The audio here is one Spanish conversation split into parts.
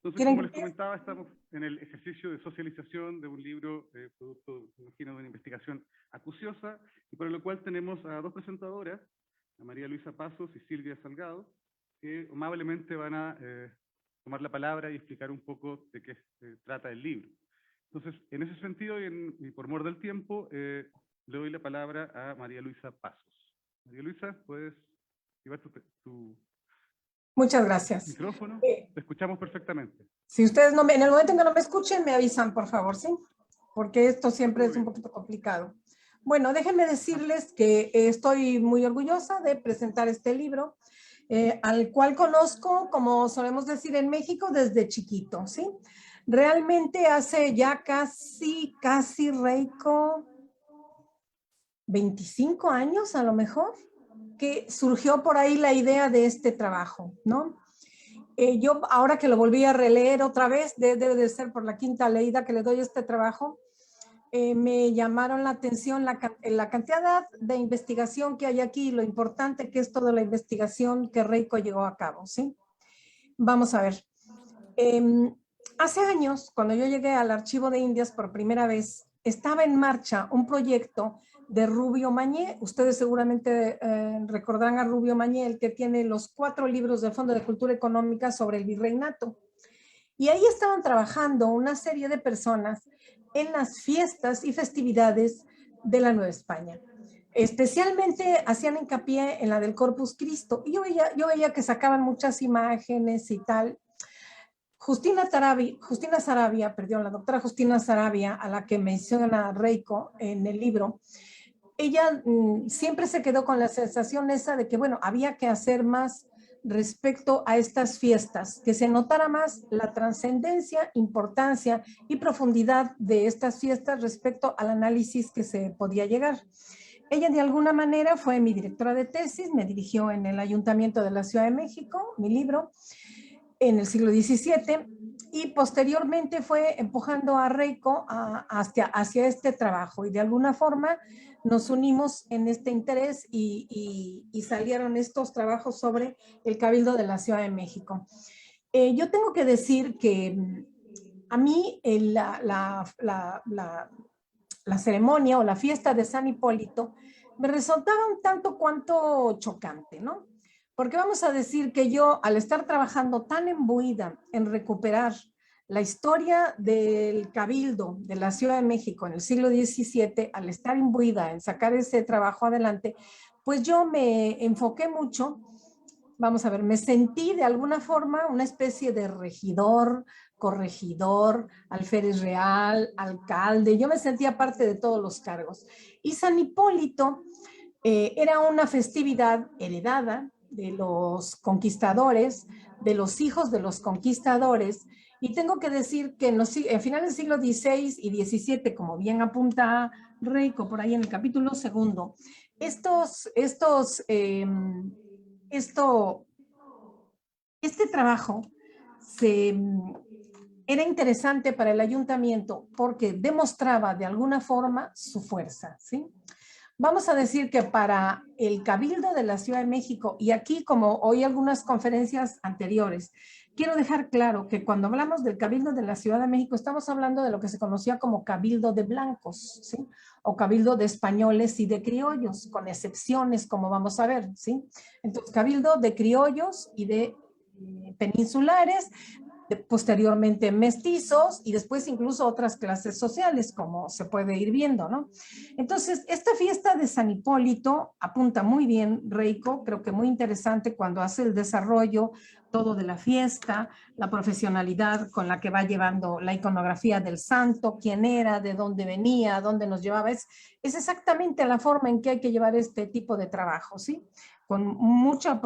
Entonces, como les comentaba, estamos en el ejercicio de socialización de un libro producto, me imagino, de una investigación acuciosa, y para lo cual tenemos a dos presentadoras, a María Luisa Pasos y Silvia Salgado, que amablemente van a tomar la palabra y explicar un poco de qué trata el libro. Entonces, en ese sentido, y por mor del tiempo, le doy la palabra a María Luisa Pasos. María Luisa, ¿puedes llevar tu Muchas gracias. micrófono? Te escuchamos perfectamente. Si ustedes no en el momento en que no me escuchen, me avisan, por favor, ¿sí? Porque esto siempre es un poquito complicado. Bueno, déjenme decirles que estoy muy orgullosa de presentar este libro, al cual conozco, como solemos decir en México, desde chiquito, ¿sí? Realmente hace ya casi, Reiko, 25 años a lo mejor, que surgió por ahí la idea de este trabajo, ¿no? Yo ahora que lo volví a releer otra vez, debe de ser por la quinta leída que le doy a este trabajo, me llamaron la atención la cantidad de investigación que hay aquí, lo importante que es toda la investigación que Reiko llevó a cabo, ¿sí? Vamos a ver. Hace años, cuando yo llegué al Archivo de Indias por primera vez, estaba en marcha un proyecto de Rubio Mañé. Ustedes seguramente recordarán a Rubio Mañé, el que tiene los 4 libros del Fondo de Cultura Económica sobre el virreinato. Y ahí estaban trabajando una serie de personas en las fiestas y festividades de la Nueva España. Especialmente hacían hincapié en la del Corpus Christi. Y yo veía que sacaban muchas imágenes y tal. La doctora Justina Sarabia, a la que menciona Reiko en el libro, ella siempre se quedó con la sensación esa de que, bueno, había que hacer más respecto a estas fiestas, que se notara más la trascendencia, importancia y profundidad de estas fiestas respecto al análisis que se podía llegar. Ella de alguna manera fue mi directora de tesis, me dirigió en el Ayuntamiento de la Ciudad de México, mi libro, en el siglo XVII, y posteriormente fue empujando a Reiko hacia este trabajo, y de alguna forma nos unimos en este interés y salieron estos trabajos sobre el Cabildo de la Ciudad de México. Yo tengo que decir que a mí la ceremonia o la fiesta de San Hipólito me resultaba un tanto cuanto chocante, ¿no? Porque vamos a decir que yo, al estar trabajando tan imbuida en recuperar la historia del Cabildo de la Ciudad de México en el siglo XVII, al estar imbuida en sacar ese trabajo adelante, pues yo me enfoqué mucho, vamos a ver, me sentí de alguna forma una especie de regidor, corregidor, alférez real, alcalde, yo me sentía parte de todos los cargos. Y San Hipólito era una festividad heredada de los conquistadores, de los hijos de los conquistadores, y tengo que decir que en finales del siglo XVI y XVII, como bien apunta Reiko por ahí en el capítulo 2, este trabajo era interesante para el ayuntamiento porque demostraba de alguna forma su fuerza, ¿sí? Vamos a decir que para el Cabildo de la Ciudad de México, y aquí como oí algunas conferencias anteriores, quiero dejar claro que cuando hablamos del Cabildo de la Ciudad de México, estamos hablando de lo que se conocía como Cabildo de Blancos, ¿sí? O Cabildo de Españoles y de Criollos, con excepciones, como vamos a ver, ¿sí? Entonces, Cabildo de Criollos y de peninsulares, posteriormente mestizos y después incluso otras clases sociales, como se puede ir viendo, ¿no? Entonces, esta fiesta de San Hipólito apunta muy bien Reiko, creo que muy interesante cuando hace el desarrollo todo de la fiesta, la profesionalidad con la que va llevando la iconografía del santo, quién era, de dónde venía, dónde nos llevaba, es exactamente la forma en que hay que llevar este tipo de trabajo, ¿sí? Con mucha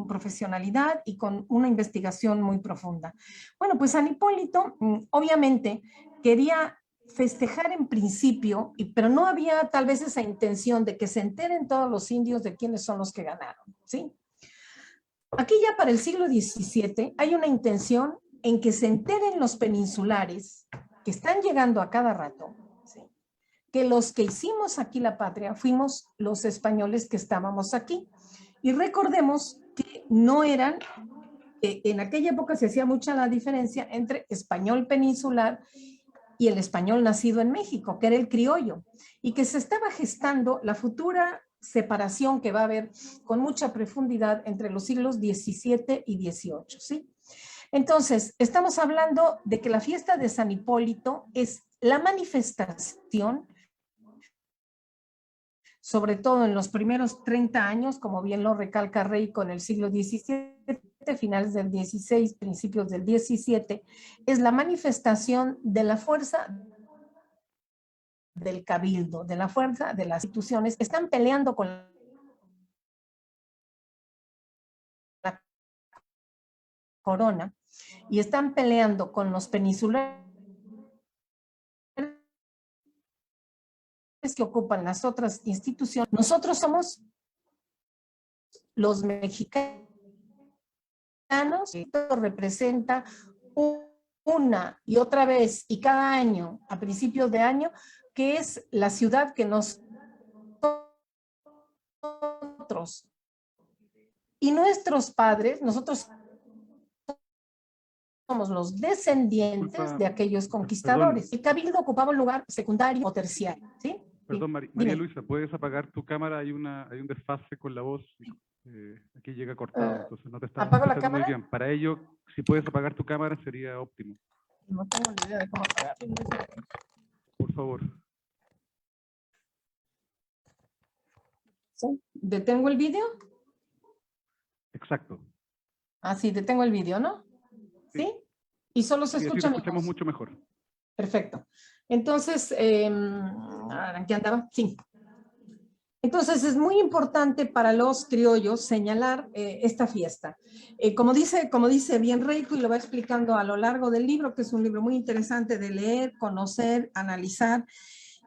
profesionalidad y con una investigación muy profunda. Bueno, pues San Hipólito obviamente quería festejar en principio, pero no había tal vez esa intención de que se enteren todos los indios de quiénes son los que ganaron, ¿sí? Aquí ya para el siglo XVII hay una intención en que se enteren los peninsulares que están llegando a cada rato, ¿sí? Que los que hicimos aquí la patria fuimos los españoles que estábamos aquí. Y recordemos que no eran en aquella época se hacía mucha la diferencia entre español peninsular y el español nacido en México, que era el criollo, y que se estaba gestando la futura separación que va a haber con mucha profundidad entre los siglos XVII y XVIII, ¿sí? Entonces, estamos hablando de que la fiesta de San Hipólito es la manifestación, sobre todo en los primeros 30 años, como bien lo recalca Reiko en el siglo XVII, finales del XVI, principios del XVII, es la manifestación de la fuerza del cabildo, de la fuerza de las instituciones. Están peleando con la corona y están peleando con los peninsulares que ocupan las otras instituciones. Nosotros somos los mexicanos, esto representa una y otra vez y cada año, a principios de año, que es la ciudad que nosotros y nuestros padres, nosotros somos los descendientes de aquellos conquistadores. Perdón. El cabildo ocupaba un lugar secundario o terciario, ¿sí? Perdón, Sí. María Luisa, ¿puedes apagar tu cámara? Hay un desfase con la voz. Aquí llega cortado, entonces no te estamos ¿Apago la escuchando muy cámara? bien. Para ello, si puedes apagar tu cámara, sería óptimo. No tengo ni idea de cómo apagar. Por favor. ¿Sí? ¿Detengo el vídeo? Exacto. Ah, sí, detengo el vídeo, ¿no? ¿Sí? Y solo se Sí, escucha así te mi escuchamos voz. mucho mejor. Perfecto. Entonces, ¿en qué andaba? Sí. Entonces, es muy importante para los criollos señalar esta fiesta. Como dice bien Reiko, y lo va explicando a lo largo del libro, que es un libro muy interesante de leer, conocer, analizar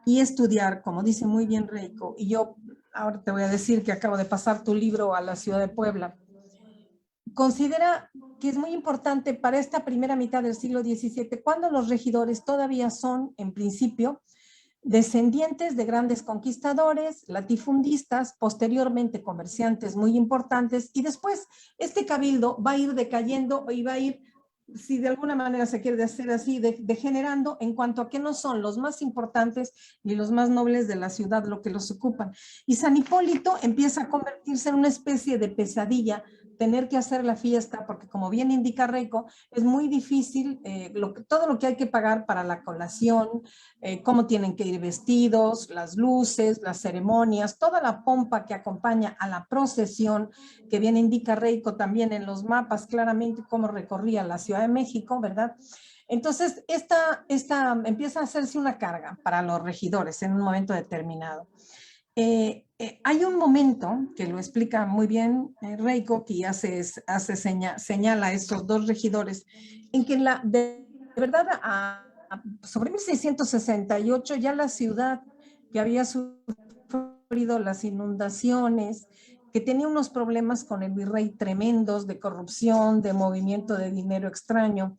y estudiar, como dice muy bien Reiko. Y yo ahora te voy a decir que acabo de pasar tu libro a la ciudad de Puebla. Considera que es muy importante para esta primera mitad del siglo XVII, cuando los regidores todavía son, en principio, descendientes de grandes conquistadores, latifundistas, posteriormente comerciantes muy importantes, y después este cabildo va a ir decayendo y va a ir, si de alguna manera se quiere hacer así, degenerando en cuanto a que no son los más importantes ni los más nobles de la ciudad lo que los ocupan. Y San Hipólito empieza a convertirse en una especie de pesadilla, tener que hacer la fiesta, porque como bien indica Reiko, es muy difícil todo lo que hay que pagar para la colación, cómo tienen que ir vestidos, las luces, las ceremonias, toda la pompa que acompaña a la procesión, que bien indica Reiko también en los mapas claramente cómo recorría la Ciudad de México, ¿verdad? Entonces, esta empieza a hacerse una carga para los regidores en un momento determinado. Hay un momento que lo explica muy bien Reiko, que señala a estos dos regidores, en que de verdad sobre 1668 ya la ciudad que había sufrido las inundaciones, que tenía unos problemas con el virrey tremendos de corrupción, de movimiento de dinero extraño,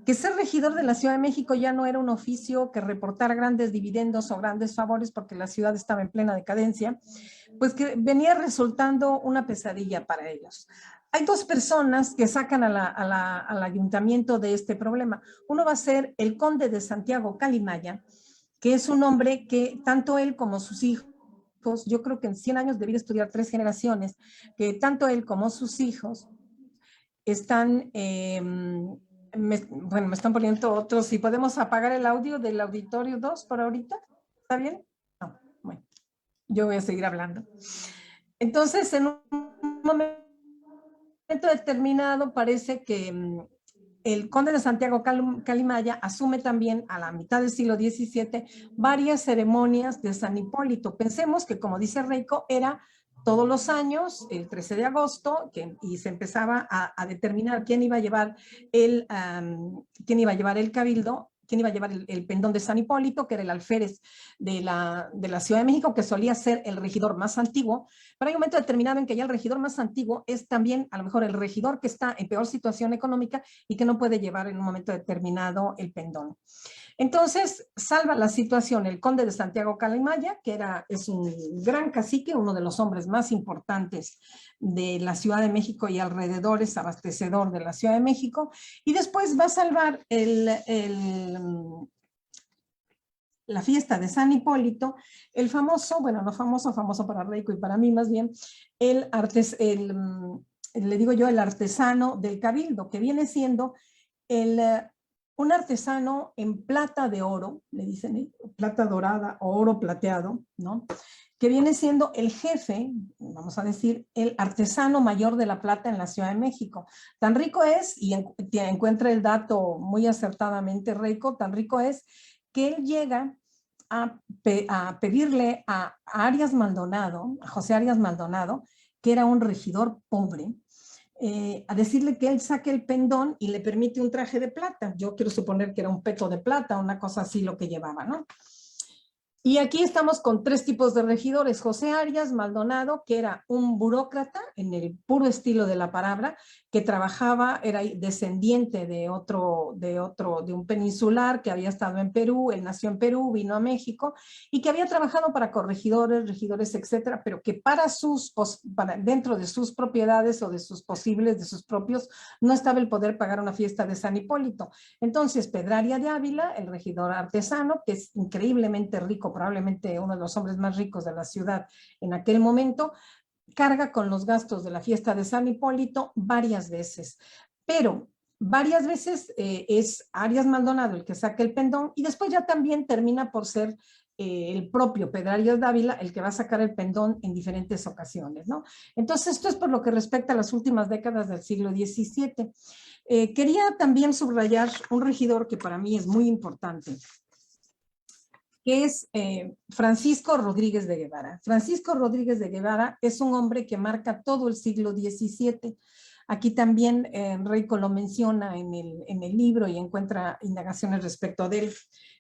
que ser regidor de la Ciudad de México ya no era un oficio que reportara grandes dividendos o grandes favores porque la ciudad estaba en plena decadencia, pues que venía resultando una pesadilla para ellos. Hay dos personas que sacan al ayuntamiento de este problema. Uno va a ser el conde de Santiago Calimaya, que es un hombre que tanto él como sus hijos, yo creo que en 100 años debió estudiar 3 generaciones, que tanto él como sus hijos están, me están poniendo otros, si podemos apagar el audio del auditorio 2 por ahorita, ¿está bien? No, bueno, yo voy a seguir hablando. Entonces, en un momento determinado parece que el conde de Santiago Calimaya asume también a la mitad del siglo XVII varias ceremonias de San Hipólito. Pensemos que, como dice Reiko, era todos los años, el 13 de agosto, y se empezaba a determinar quién iba a llevar el cabildo, quién iba a llevar el pendón de San Hipólito, que era el alférez de la Ciudad de México, que solía ser el regidor más antiguo, pero hay un momento determinado en que ya el regidor más antiguo es también a lo mejor el regidor que está en peor situación económica y que no puede llevar en un momento determinado el pendón. Entonces, salva la situación el conde de Santiago Calimaya, que es un gran cacique, uno de los hombres más importantes de la Ciudad de México y alrededores, abastecedor de la Ciudad de México, y después va a salvar la fiesta de San Hipólito, el famoso, bueno, no famoso, famoso para Reiko y para mí más bien, le digo yo, el artesano del cabildo, que viene siendo un artesano en plata de oro, le dicen, plata dorada o oro plateado, ¿no? Que viene siendo el jefe, vamos a decir, el artesano mayor de la plata en la Ciudad de México. Tan rico es, y encuentra el dato muy acertadamente rico, tan rico es que él llega a pedirle a Arias Maldonado, a José Arias Maldonado, que era un regidor pobre, a decirle que él saque el pendón y le permite un traje de plata. Yo quiero suponer que era un peto de plata, una cosa así lo que llevaba, ¿no? Y aquí estamos con tres tipos de regidores. José Arias Maldonado, que era un burócrata, en el puro estilo de la palabra, que trabajaba, era descendiente de un peninsular que había estado en Perú, él nació en Perú, vino a México, y que había trabajado para corregidores, regidores, etcétera, pero que dentro de sus propiedades o de sus propios, no estaba el poder pagar una fiesta de San Hipólito. Entonces, Pedraria de Ávila, el regidor artesano, que es increíblemente rico, probablemente uno de los hombres más ricos de la ciudad en aquel momento, carga con los gastos de la fiesta de San Hipólito varias veces, pero varias veces es Arias Maldonado el que saca el pendón y después ya también termina por ser el propio Pedrarias Dávila el que va a sacar el pendón en diferentes ocasiones, ¿no? Entonces esto es por lo que respecta a las últimas décadas del siglo XVII. Quería también subrayar un regidor que para mí es muy importante, que es Francisco Rodríguez de Guevara. Francisco Rodríguez de Guevara es un hombre que marca todo el siglo XVII. Aquí también Reiko lo menciona en el libro y encuentra indagaciones respecto de él.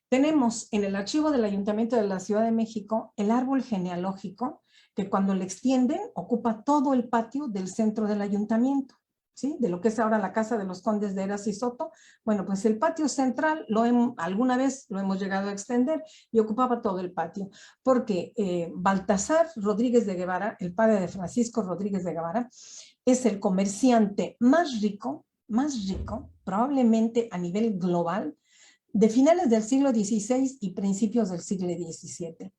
Tenemos en el archivo del Ayuntamiento de la Ciudad de México el árbol genealógico, que cuando le extienden ocupa todo el patio del centro del ayuntamiento. ¿Sí? De lo que es ahora la casa de los condes de Heras y Soto. Bueno, pues el patio central alguna vez lo hemos llegado a extender y ocupaba todo el patio, porque Baltasar Rodríguez de Guevara, el padre de Francisco Rodríguez de Guevara, es el comerciante más rico, probablemente a nivel global, de finales del siglo XVI y principios del siglo XVII.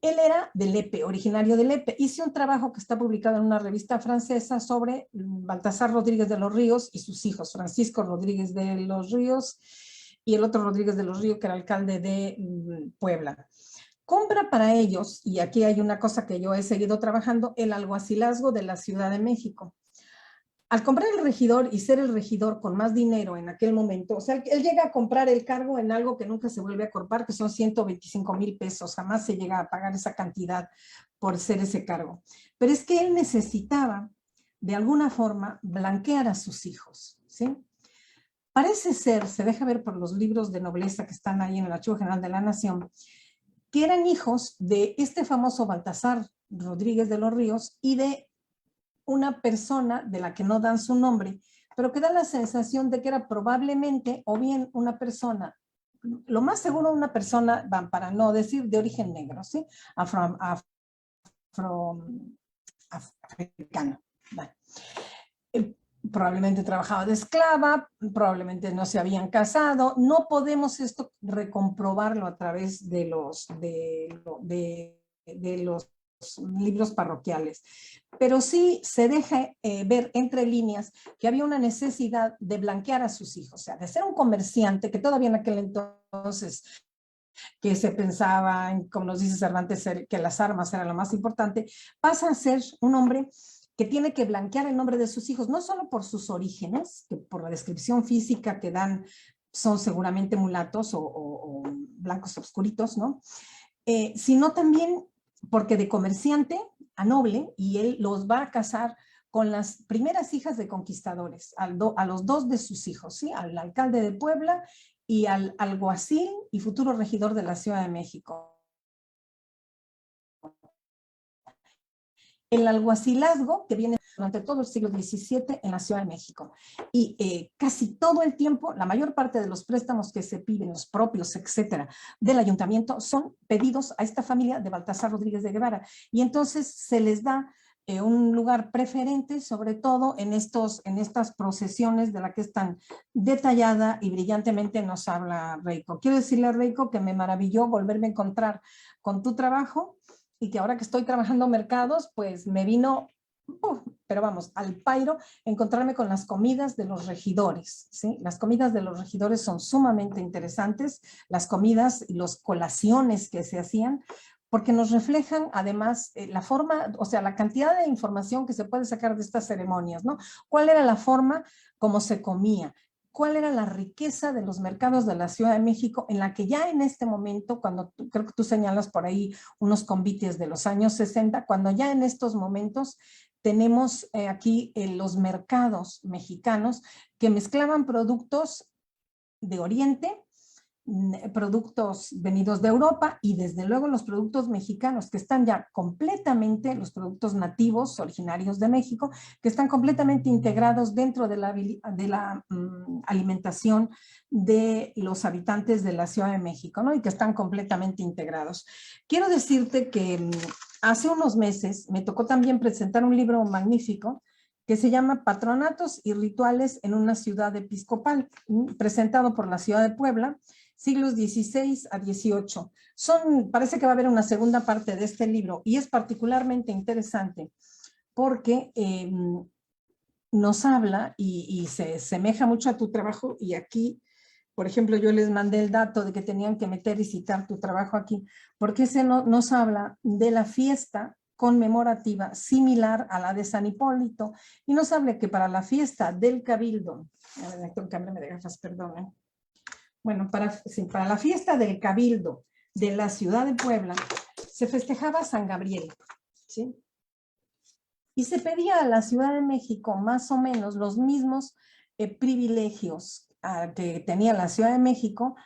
Él era de Lepe, originario de Lepe. Hice un trabajo que está publicado en una revista francesa sobre Baltasar Rodríguez de los Ríos y sus hijos, Francisco Rodríguez de los Ríos y el otro Rodríguez de los Ríos, que era alcalde de Puebla. Compra para ellos, y aquí hay una cosa que yo he seguido trabajando, el alguacilazgo de la Ciudad de México. Al comprar el regidor y ser el regidor con más dinero en aquel momento, o sea, él llega a comprar el cargo en algo que nunca se vuelve a comprar, que son 125,000 pesos, jamás se llega a pagar esa cantidad por ser ese cargo. Pero es que él necesitaba, de alguna forma, blanquear a sus hijos, ¿sí? Parece ser, se deja ver por los libros de nobleza que están ahí en el Archivo General de la Nación, que eran hijos de este famoso Baltasar Rodríguez de los Ríos y de una persona de la que no dan su nombre, pero que da la sensación de que era probablemente o bien una persona, lo más seguro una persona, para no decir de origen negro, ¿sí? Afroamericano. Vale. Probablemente trabajaba de esclava, probablemente no se habían casado, no podemos esto recomprobarlo a través de los libros parroquiales, pero sí se deja ver entre líneas que había una necesidad de blanquear a sus hijos, o sea, de ser un comerciante que todavía en aquel entonces que se pensaba, como nos dice Cervantes, que las armas eran lo más importante, pasa a ser un hombre que tiene que blanquear el nombre de sus hijos, no solo por sus orígenes, que por la descripción física que dan son seguramente mulatos o blancos oscuritos, ¿no? Sino también porque de comerciante a noble, y él los va a casar con las primeras hijas de conquistadores, a los dos de sus hijos, ¿sí? Al alcalde de Puebla y al alguacil y futuro regidor de la Ciudad de México. El alguacilazgo que viene durante todo el siglo XVII en la Ciudad de México. Y casi todo el tiempo, la mayor parte de los préstamos que se piden, los propios, etcétera, del ayuntamiento, son pedidos a esta familia de Baltasar Rodríguez de Guevara. Y entonces se les da un lugar preferente, sobre todo en estas procesiones de la que es tan detallada y brillantemente nos habla Reiko. Quiero decirle a Reiko que me maravilló volverme a encontrar con tu trabajo, y que ahora que estoy trabajando mercados, pues me vino, pero vamos, al pairo, encontrarme con las comidas de los regidores, ¿sí? Las comidas de los regidores son sumamente interesantes, las comidas y las colaciones que se hacían, porque nos reflejan además la forma, o sea, la cantidad de información que se puede sacar de estas ceremonias, ¿no? ¿Cuál era la forma como se comía? ¿Cuál era la riqueza de los mercados de la Ciudad de México en la que ya en este momento, cuando creo que tú señalas por ahí unos convites de los años 60, cuando ya en estos momentos tenemos aquí los mercados mexicanos que mezclaban productos de Oriente, productos venidos de Europa y desde luego los productos mexicanos que están ya completamente, los productos nativos originarios de México, que están completamente integrados dentro de la alimentación de los habitantes de la Ciudad de México, ¿no? Y que están completamente integrados. Quiero decirte que hace unos meses me tocó también presentar un libro magnífico que se llama Patronatos y Rituales en una Ciudad Episcopal, presentado por la Ciudad de Puebla, siglos XVI a XVIII. Parece que va a haber una segunda parte de este libro y es particularmente interesante porque nos habla y se semeja mucho a tu trabajo, y aquí, por ejemplo, yo les mandé el dato de que tenían que meter y citar tu trabajo aquí, porque nos habla de la fiesta conmemorativa similar a la de San Hipólito, y nos habla que para la fiesta del Cabildo, a ver, tengo que cambiarme de gafas, perdón, bueno, para la fiesta del Cabildo de la ciudad de Puebla, se festejaba San Gabriel, ¿sí? Y se pedía a la Ciudad de México más o menos los mismos privilegios que tenía la Ciudad de México,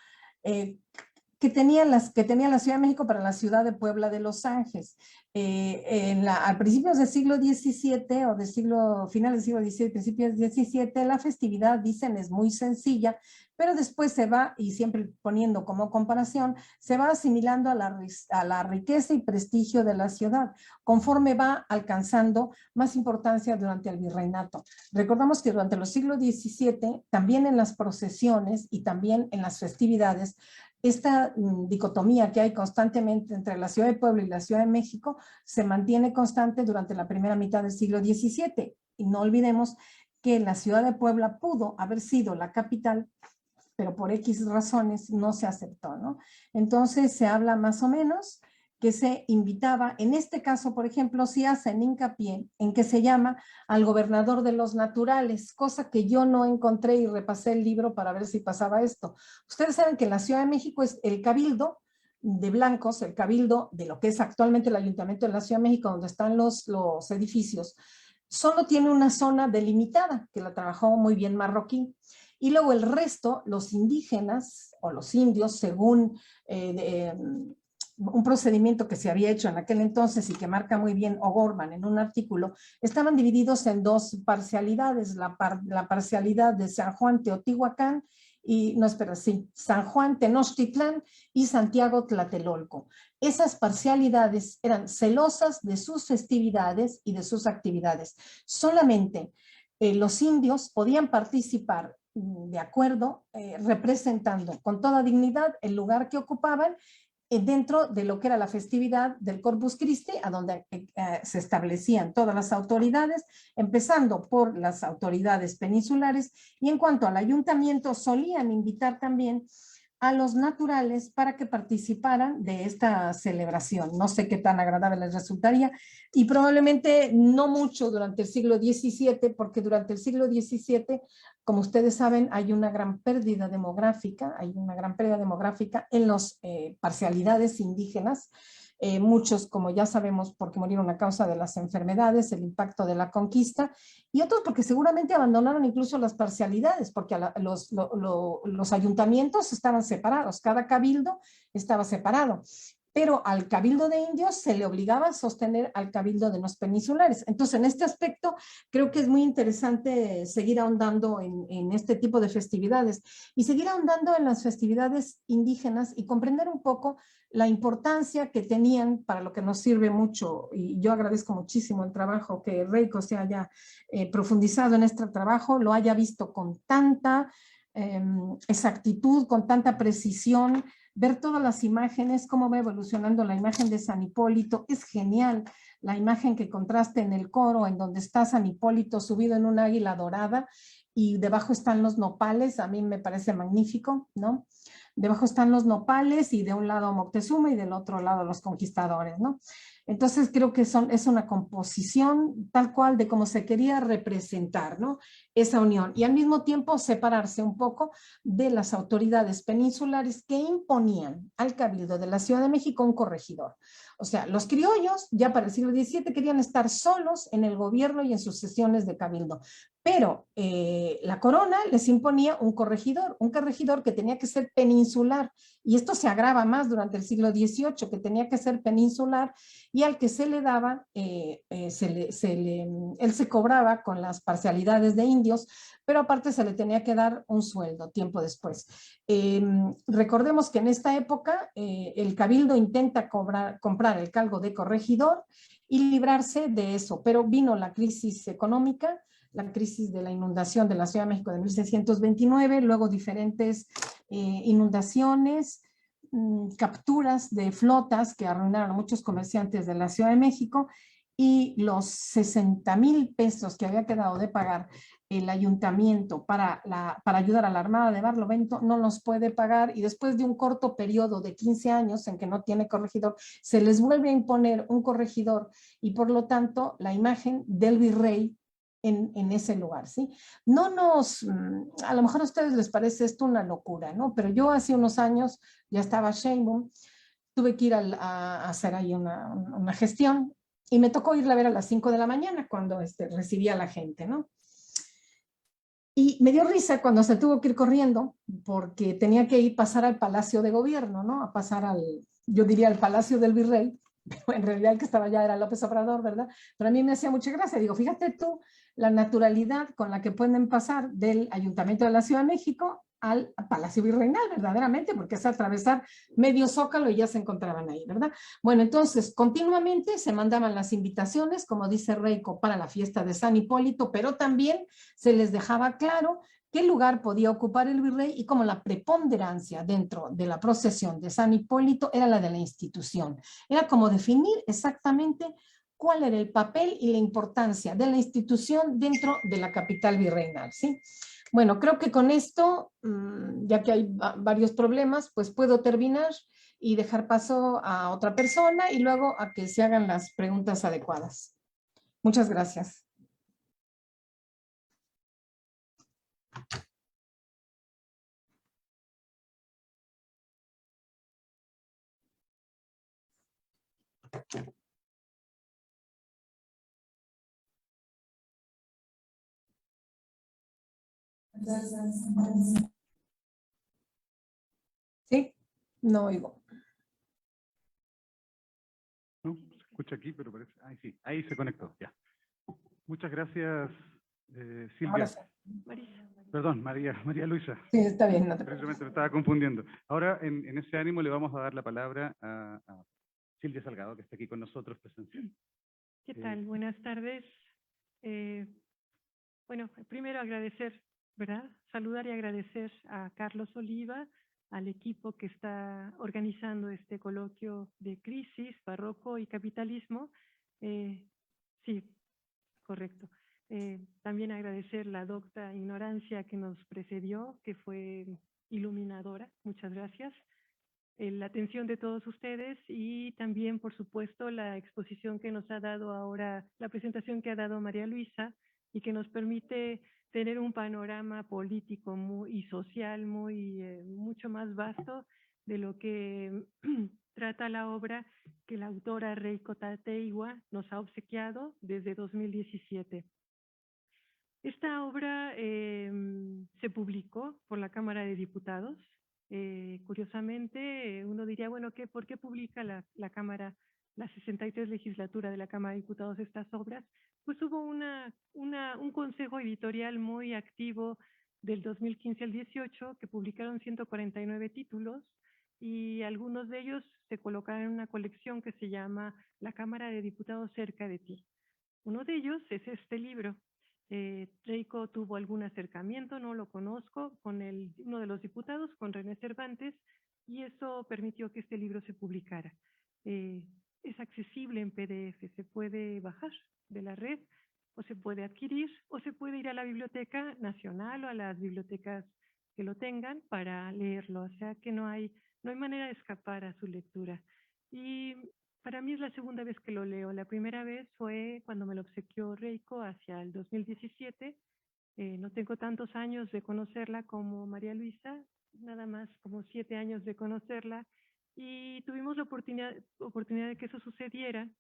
que tenía la Ciudad de México para la ciudad de Puebla de Los Ángeles. A principios del siglo XVII o finales del siglo XVII, principios del XVII, la festividad, dicen, es muy sencilla, pero después se va, y siempre poniendo como comparación, se va asimilando a la riqueza y prestigio de la ciudad, conforme va alcanzando más importancia durante el virreinato. Recordamos que durante los siglos XVII, también en las procesiones y también en las festividades, esta dicotomía que hay constantemente entre la Ciudad de Puebla y la Ciudad de México se mantiene constante durante la primera mitad del siglo XVII. Y no olvidemos que la Ciudad de Puebla pudo haber sido la capital, pero por X razones no se aceptó, ¿no? Entonces se habla más o menos que se invitaba, en este caso, por ejemplo, sí hacen hincapié en que se llama al gobernador de los naturales, cosa que yo no encontré y repasé el libro para ver si pasaba esto. Ustedes saben que en la Ciudad de México es el cabildo de blancos, el cabildo de lo que es actualmente el Ayuntamiento de la Ciudad de México, donde están los edificios, solo tiene una zona delimitada, que la trabajó muy bien Marroquín. Y luego el resto, los indígenas o los indios, según un procedimiento que se había hecho en aquel entonces y que marca muy bien O'Gorman en un artículo, estaban divididos en dos parcialidades, la parcialidad de San Juan Teotihuacán San Juan Tenochtitlán y Santiago Tlatelolco. Esas parcialidades eran celosas de sus festividades y de sus actividades. Solamente los indios podían participar de acuerdo, representando con toda dignidad el lugar que ocupaban dentro de lo que era la festividad del Corpus Christi, a donde se establecían todas las autoridades, empezando por las autoridades peninsulares, y en cuanto al ayuntamiento solían invitar también a los naturales para que participaran de esta celebración. No sé qué tan agradable les resultaría, y probablemente no mucho durante el siglo XVII, porque durante el siglo XVII, como ustedes saben, hay una gran pérdida demográfica, en las parcialidades indígenas, muchos, como ya sabemos, porque murieron a causa de las enfermedades, el impacto de la conquista, y otros porque seguramente abandonaron incluso las parcialidades, porque los ayuntamientos estaban separados, cada cabildo estaba separado, pero al cabildo de indios se le obligaba a sostener al cabildo de los peninsulares. Entonces, en este aspecto, creo que es muy interesante seguir ahondando en este tipo de festividades y seguir ahondando en las festividades indígenas y comprender un poco la importancia que tenían, para lo que nos sirve mucho, y yo agradezco muchísimo el trabajo que Reiko se haya profundizado en este trabajo, lo haya visto con tanta exactitud, con tanta precisión, ver todas las imágenes, cómo va evolucionando la imagen de San Hipólito, es genial la imagen que contrasta en el coro, en donde está San Hipólito subido en un águila dorada y debajo están los nopales, a mí me parece magnífico, ¿no? Debajo están los nopales y de un lado Moctezuma y del otro lado los conquistadores, ¿no? Entonces creo que es una composición tal cual de cómo se quería representar, ¿no? Esa unión y al mismo tiempo separarse un poco de las autoridades peninsulares que imponían al Cabildo de la Ciudad de México un corregidor. O sea, los criollos ya para el siglo XVII querían estar solos en el gobierno y en sus sesiones de cabildo, pero la corona les imponía un corregidor que tenía que ser peninsular, y esto se agrava más durante el siglo XVIII, que tenía que ser peninsular, y al que se le daba, él se cobraba con las parcialidades de indios, pero aparte se le tenía que dar un sueldo tiempo después. Recordemos que en esta época el cabildo intenta comprar el cargo de corregidor y librarse de eso, pero vino la crisis económica, la crisis de la inundación de la Ciudad de México de 1629, luego diferentes inundaciones, capturas de flotas que arruinaron a muchos comerciantes de la Ciudad de México, y los 60,000 pesos que había quedado de pagar el ayuntamiento para ayudar a la Armada de Barlovento no los puede pagar, y después de un corto periodo de 15 años en que no tiene corregidor, se les vuelve a imponer un corregidor y por lo tanto la imagen del virrey en ese lugar, ¿sí? A lo mejor a ustedes les parece esto una locura, ¿no? Pero yo hace unos años, ya estaba Sheinbaum, tuve que ir a hacer ahí una gestión y me tocó irla a ver a las 5 de la mañana cuando recibía a la gente, ¿no? Y me dio risa cuando se tuvo que ir corriendo porque tenía que ir pasar al Palacio de Gobierno, ¿no? A pasar yo diría al Palacio del Virrey, pero en realidad el que estaba allá era López Obrador, ¿verdad? Pero a mí me hacía mucha gracia. Digo, fíjate tú la naturalidad con la que pueden pasar del Ayuntamiento de la Ciudad de México al Palacio Virreinal, verdaderamente, porque es atravesar medio Zócalo y ya se encontraban ahí, ¿verdad? Bueno, entonces, continuamente se mandaban las invitaciones, como dice Reiko, para la fiesta de San Hipólito, pero también se les dejaba claro qué lugar podía ocupar el virrey, y como la preponderancia dentro de la procesión de San Hipólito era la de la institución. Era como definir exactamente cuál era el papel y la importancia de la institución dentro de la capital virreinal, ¿sí? Bueno, creo que con esto, ya que hay varios problemas, pues puedo terminar y dejar paso a otra persona y luego a que se hagan las preguntas adecuadas. Muchas gracias. ¿Sí? No oigo. No, se escucha aquí, pero parece... Ahí sí, ahí se conectó, ya. Muchas gracias, Silvia. Perdón, María Luisa. Sí, está bien. No te Precisamente me estaba confundiendo. Ahora, en ese ánimo, le vamos a dar la palabra a Silvia Salgado, que está aquí con nosotros presencial. ¿Qué tal? Buenas tardes. Bueno, primero agradecer, ¿verdad? Saludar y agradecer a Carlos Oliva, al equipo que está organizando este coloquio de crisis, barroco y capitalismo. Sí, correcto. También agradecer la docta ignorancia que nos precedió, que fue iluminadora. Muchas gracias. La atención de todos ustedes y también, por supuesto, la exposición que nos ha dado ahora, la presentación que ha dado María Luisa y que nos permite tener un panorama político y social mucho más vasto de lo que trata la obra que la autora Reiko Tateiwa nos ha obsequiado desde 2017. Esta obra se publicó por la Cámara de Diputados. Curiosamente, uno diría, bueno, ¿por qué publica la Cámara, la 63 legislatura de la Cámara de Diputados estas obras? Pues hubo un consejo editorial muy activo del 2015 al 18 que publicaron 149 títulos y algunos de ellos se colocaron en una colección que se llama La Cámara de Diputados cerca de ti. Uno de ellos es este libro. Reiko tuvo algún acercamiento, no lo conozco, con uno de los diputados, con René Cervantes, y eso permitió que este libro se publicara. Es accesible en PDF, se puede bajar de la red, o se puede adquirir, o se puede ir a la Biblioteca Nacional o a las bibliotecas que lo tengan para leerlo. O sea que no hay manera de escapar a su lectura. Y para mí es la segunda vez que lo leo. La primera vez fue cuando me lo obsequió Reiko hacia el 2017. No tengo tantos años de conocerla como María Luisa, nada más como 7 años de conocerla. Y tuvimos la oportunidad de que eso sucediera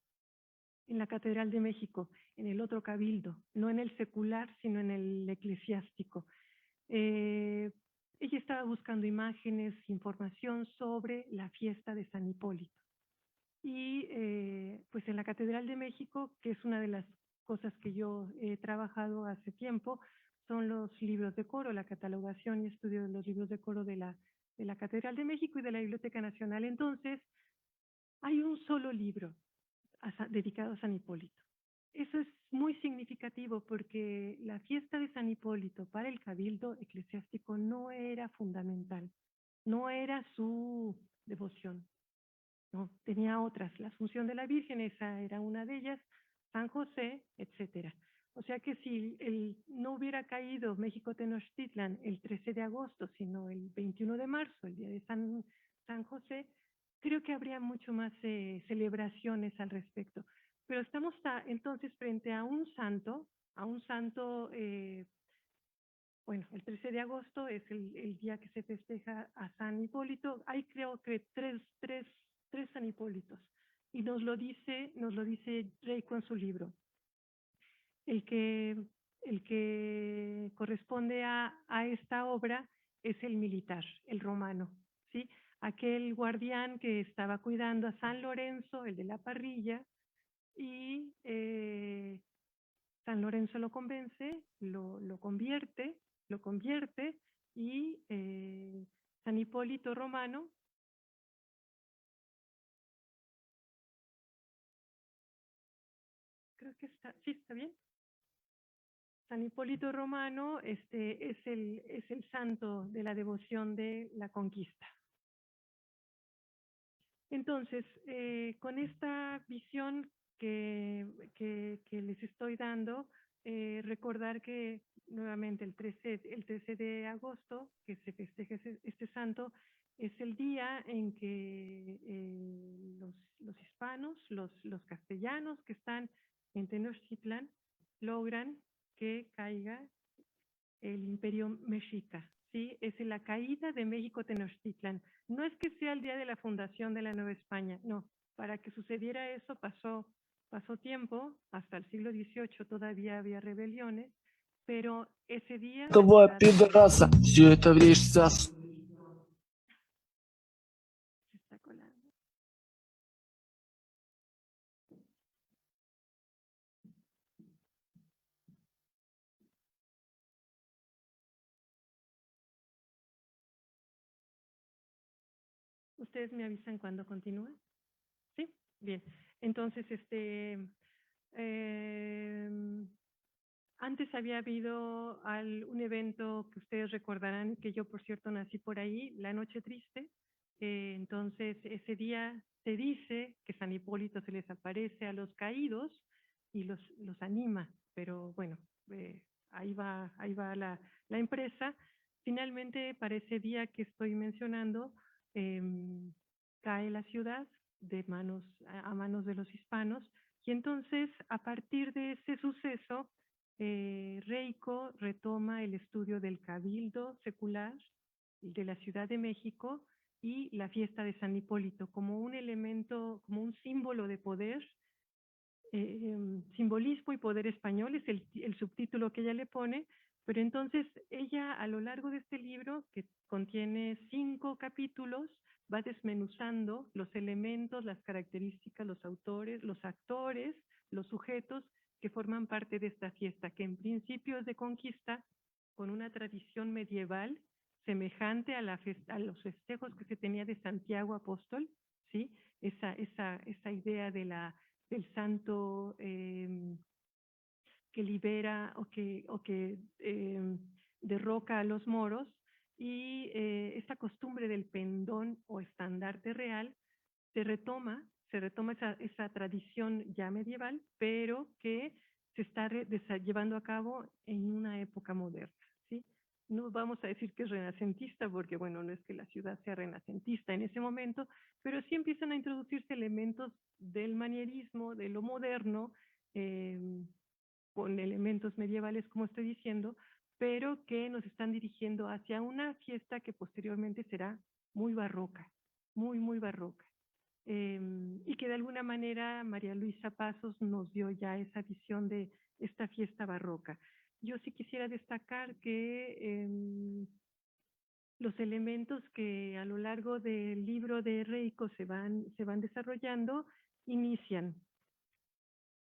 en la Catedral de México, en el otro cabildo, no en el secular, sino en el eclesiástico. Ella estaba buscando imágenes, información sobre la fiesta de San Hipólito. Y pues en la Catedral de México, que es una de las cosas que yo he trabajado hace tiempo, son los libros de coro, la catalogación y estudio de los libros de coro de la Catedral de México y de la Biblioteca Nacional. Entonces, hay un solo libro dedicado a San Hipólito. Eso es muy significativo porque la fiesta de San Hipólito para el cabildo eclesiástico no era fundamental, no era su devoción. No, tenía otras, la Asunción de la Virgen, esa era una de ellas, San José, etcétera. O sea que si no hubiera caído México Tenochtitlan el 13 de agosto, sino el 21 de marzo, el día de San José, creo que habría mucho más celebraciones al respecto. Pero estamos entonces frente a un santo, bueno, el 13 de agosto es el día que se festeja a San Hipólito. Hay creo que tres San Hipólitos. Y nos lo dice Reiko en su libro. El que corresponde a esta obra es el militar, el romano, ¿sí? Aquel guardián que estaba cuidando a San Lorenzo, el de la parrilla, y San Lorenzo lo convence, lo convierte, y San Hipólito Romano creo que está bien. San Hipólito Romano es el santo de la devoción de la conquista. Entonces, con esta visión que les estoy dando, recordar que nuevamente el 13 de agosto, que se festeja este santo, es el día en que los hispanos, los castellanos que están en Tenochtitlan, logran que caiga el imperio mexica, ¿sí? Es la caída de México Tenochtitlan. No es que sea el día de la fundación de la Nueva España, no. Para que sucediera eso pasó tiempo, hasta el siglo XVIII todavía había rebeliones, pero ese día... Давай, пидораса, все это врежься. Se está colando. ¿Ustedes me avisan cuando continúe? ¿Sí? Bien. Entonces, antes había habido un evento que ustedes recordarán, que yo, por cierto, nací por ahí, la Noche Triste. Entonces, ese día se dice que San Hipólito se les aparece a los caídos y los anima. Pero bueno, ahí va la empresa. Finalmente, para ese día que estoy mencionando, cae la ciudad a manos de los hispanos. Y entonces, a partir de ese suceso, Reiko retoma el estudio del cabildo secular de la Ciudad de México y la fiesta de San Hipólito como un elemento, como un símbolo de poder, simbolismo y poder español, es el subtítulo que ella le pone, pero entonces ella a lo largo de este libro, que contiene 5 capítulos, va desmenuzando los elementos, las características, los autores, los actores, los sujetos que forman parte de esta fiesta, que en principio es de conquista, con una tradición medieval semejante a los festejos que se tenía de Santiago Apóstol, ¿sí? Esa idea de del santo que libera o que derroca a los moros, y esta costumbre del pendón o estandarte real se retoma esa tradición ya medieval, pero que se está llevando a cabo en una época moderna, ¿sí? No vamos a decir que es renacentista, porque bueno, no es que la ciudad sea renacentista en ese momento, pero sí empiezan a introducirse elementos del manierismo, de lo moderno, con elementos medievales, como estoy diciendo, pero que nos están dirigiendo hacia una fiesta que posteriormente será muy barroca, muy barroca. Y que de alguna manera María Luisa Pasos nos dio ya esa visión de esta fiesta barroca. Yo sí quisiera destacar que los elementos que a lo largo del libro de Reiko se van desarrollando inician.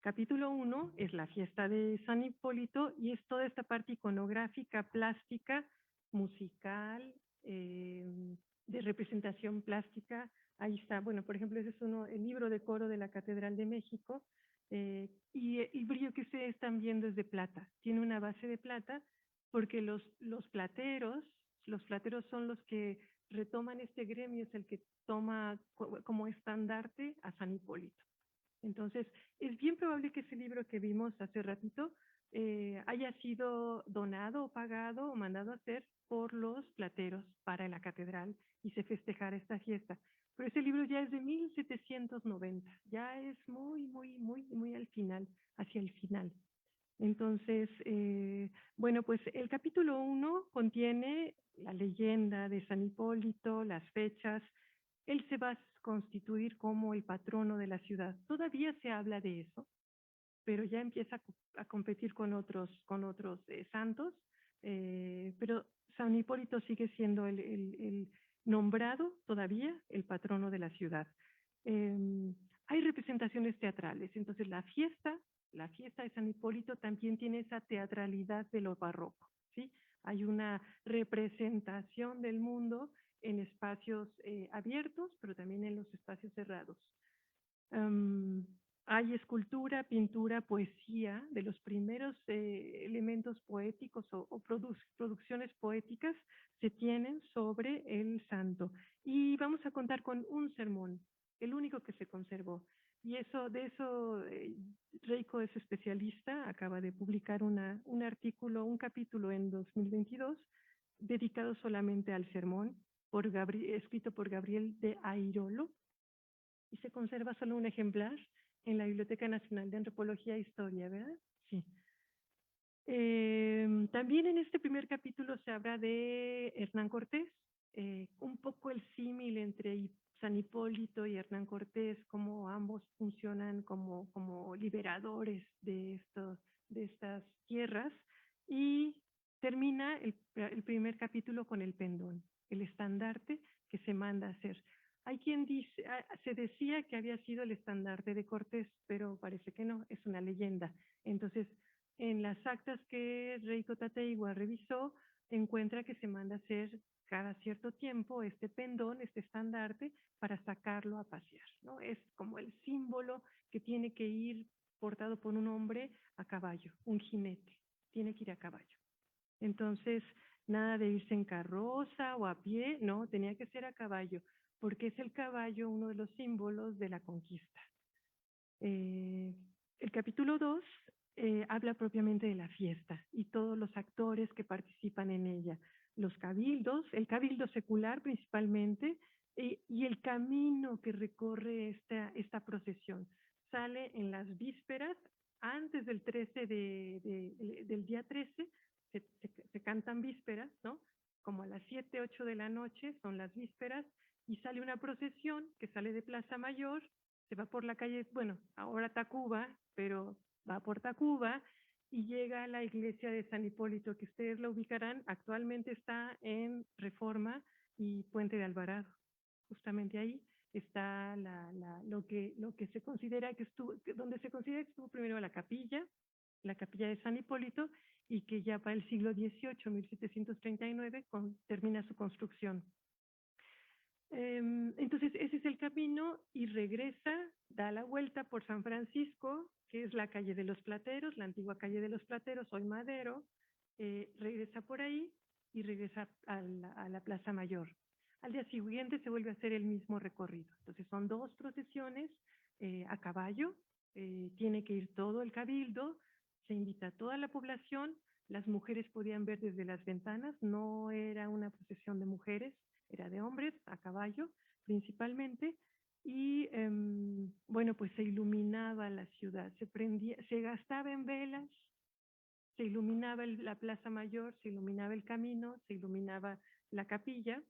Capítulo 1 es la fiesta de San Hipólito y es toda esta parte iconográfica, plástica, musical, de representación plástica. Ahí está, bueno, por ejemplo, ese es el libro de coro de la Catedral de México, y el brillo que ustedes están viendo es de plata. Tiene una base de plata porque los plateros son los que retoman este gremio, es el que toma como estandarte a San Hipólito. Entonces, es bien probable que ese libro que vimos hace ratito haya sido donado o pagado o mandado a hacer por los plateros para la catedral y se festejara esta fiesta. Pero ese libro ya es de 1790, ya es muy al final, hacia el final. Entonces, bueno, pues el capítulo 1 contiene la leyenda de San Hipólito, las fechas. Él se va a constituir como el patrono de la ciudad. Todavía se habla de eso, pero ya empieza a competir con otros santos, pero San Hipólito sigue siendo el nombrado todavía el patrono de la ciudad. Hay representaciones teatrales, entonces la fiesta de San Hipólito también tiene esa teatralidad de lo barroco, ¿sí? Hay una representación del mundo en espacios abiertos, pero también en los espacios cerrados. Hay escultura, pintura, poesía, de los primeros elementos poéticos o producciones poéticas se tienen sobre el santo. Y vamos a contar con un sermón, el único que se conservó. Y de eso Reiko es especialista, acaba de publicar un artículo, un capítulo en 2022, dedicado solamente al sermón, escrito por Gabriel de Airolo, y se conserva solo un ejemplar en la Biblioteca Nacional de Antropología e Historia, ¿verdad? Sí. También en este primer capítulo se habla de Hernán Cortés, un poco el símil entre San Hipólito y Hernán Cortés, cómo ambos funcionan como liberadores de estas tierras, y termina el primer capítulo con el pendón, el estandarte que se manda a hacer. Hay quien dice, se decía que había sido el estandarte de Cortés, pero parece que no, es una leyenda. Entonces, en las actas que Reiko Tateiwa revisó, encuentra que se manda a hacer cada cierto tiempo este pendón, este estandarte, para sacarlo a pasear, ¿no? Es como el símbolo que tiene que ir portado por un hombre a caballo, un jinete, tiene que ir a caballo. Entonces, nada de irse en carroza o a pie, no, tenía que ser a caballo, porque es el caballo uno de los símbolos de la conquista. El capítulo 2 habla propiamente de la fiesta y todos los actores que participan en ella, los cabildos, el cabildo secular principalmente, y el camino que recorre esta procesión. Sale en las vísperas, antes del 13 del día 13, se cantan vísperas, ¿no? como a las 7, 8 de la noche, son las vísperas, y sale una procesión que sale de Plaza Mayor, se va por la calle, bueno, ahora Tacuba, pero va por Tacuba, y llega a la iglesia de San Hipólito, que ustedes la ubicarán, actualmente está en Reforma y Puente de Alvarado. Justamente ahí está lo que se considera que estuvo, donde se considera que estuvo primero la capilla de San Hipólito, y que ya para el siglo XVIII, 1739, termina su construcción. Entonces ese es el camino, y regresa, da la vuelta por San Francisco, que es la calle de los Plateros, la antigua calle de los Plateros, hoy Madero, regresa por ahí y regresa a la Plaza Mayor. Al día siguiente se vuelve a hacer el mismo recorrido. Entonces son 2 procesiones a caballo, tiene que ir todo el cabildo, se invita a toda la población, las mujeres podían ver desde las ventanas, no era una procesión de mujeres, era de hombres a caballo principalmente, y bueno, pues se iluminaba la ciudad, se gastaba en velas, se iluminaba la Plaza Mayor, se iluminaba el camino, se iluminaba la capilla,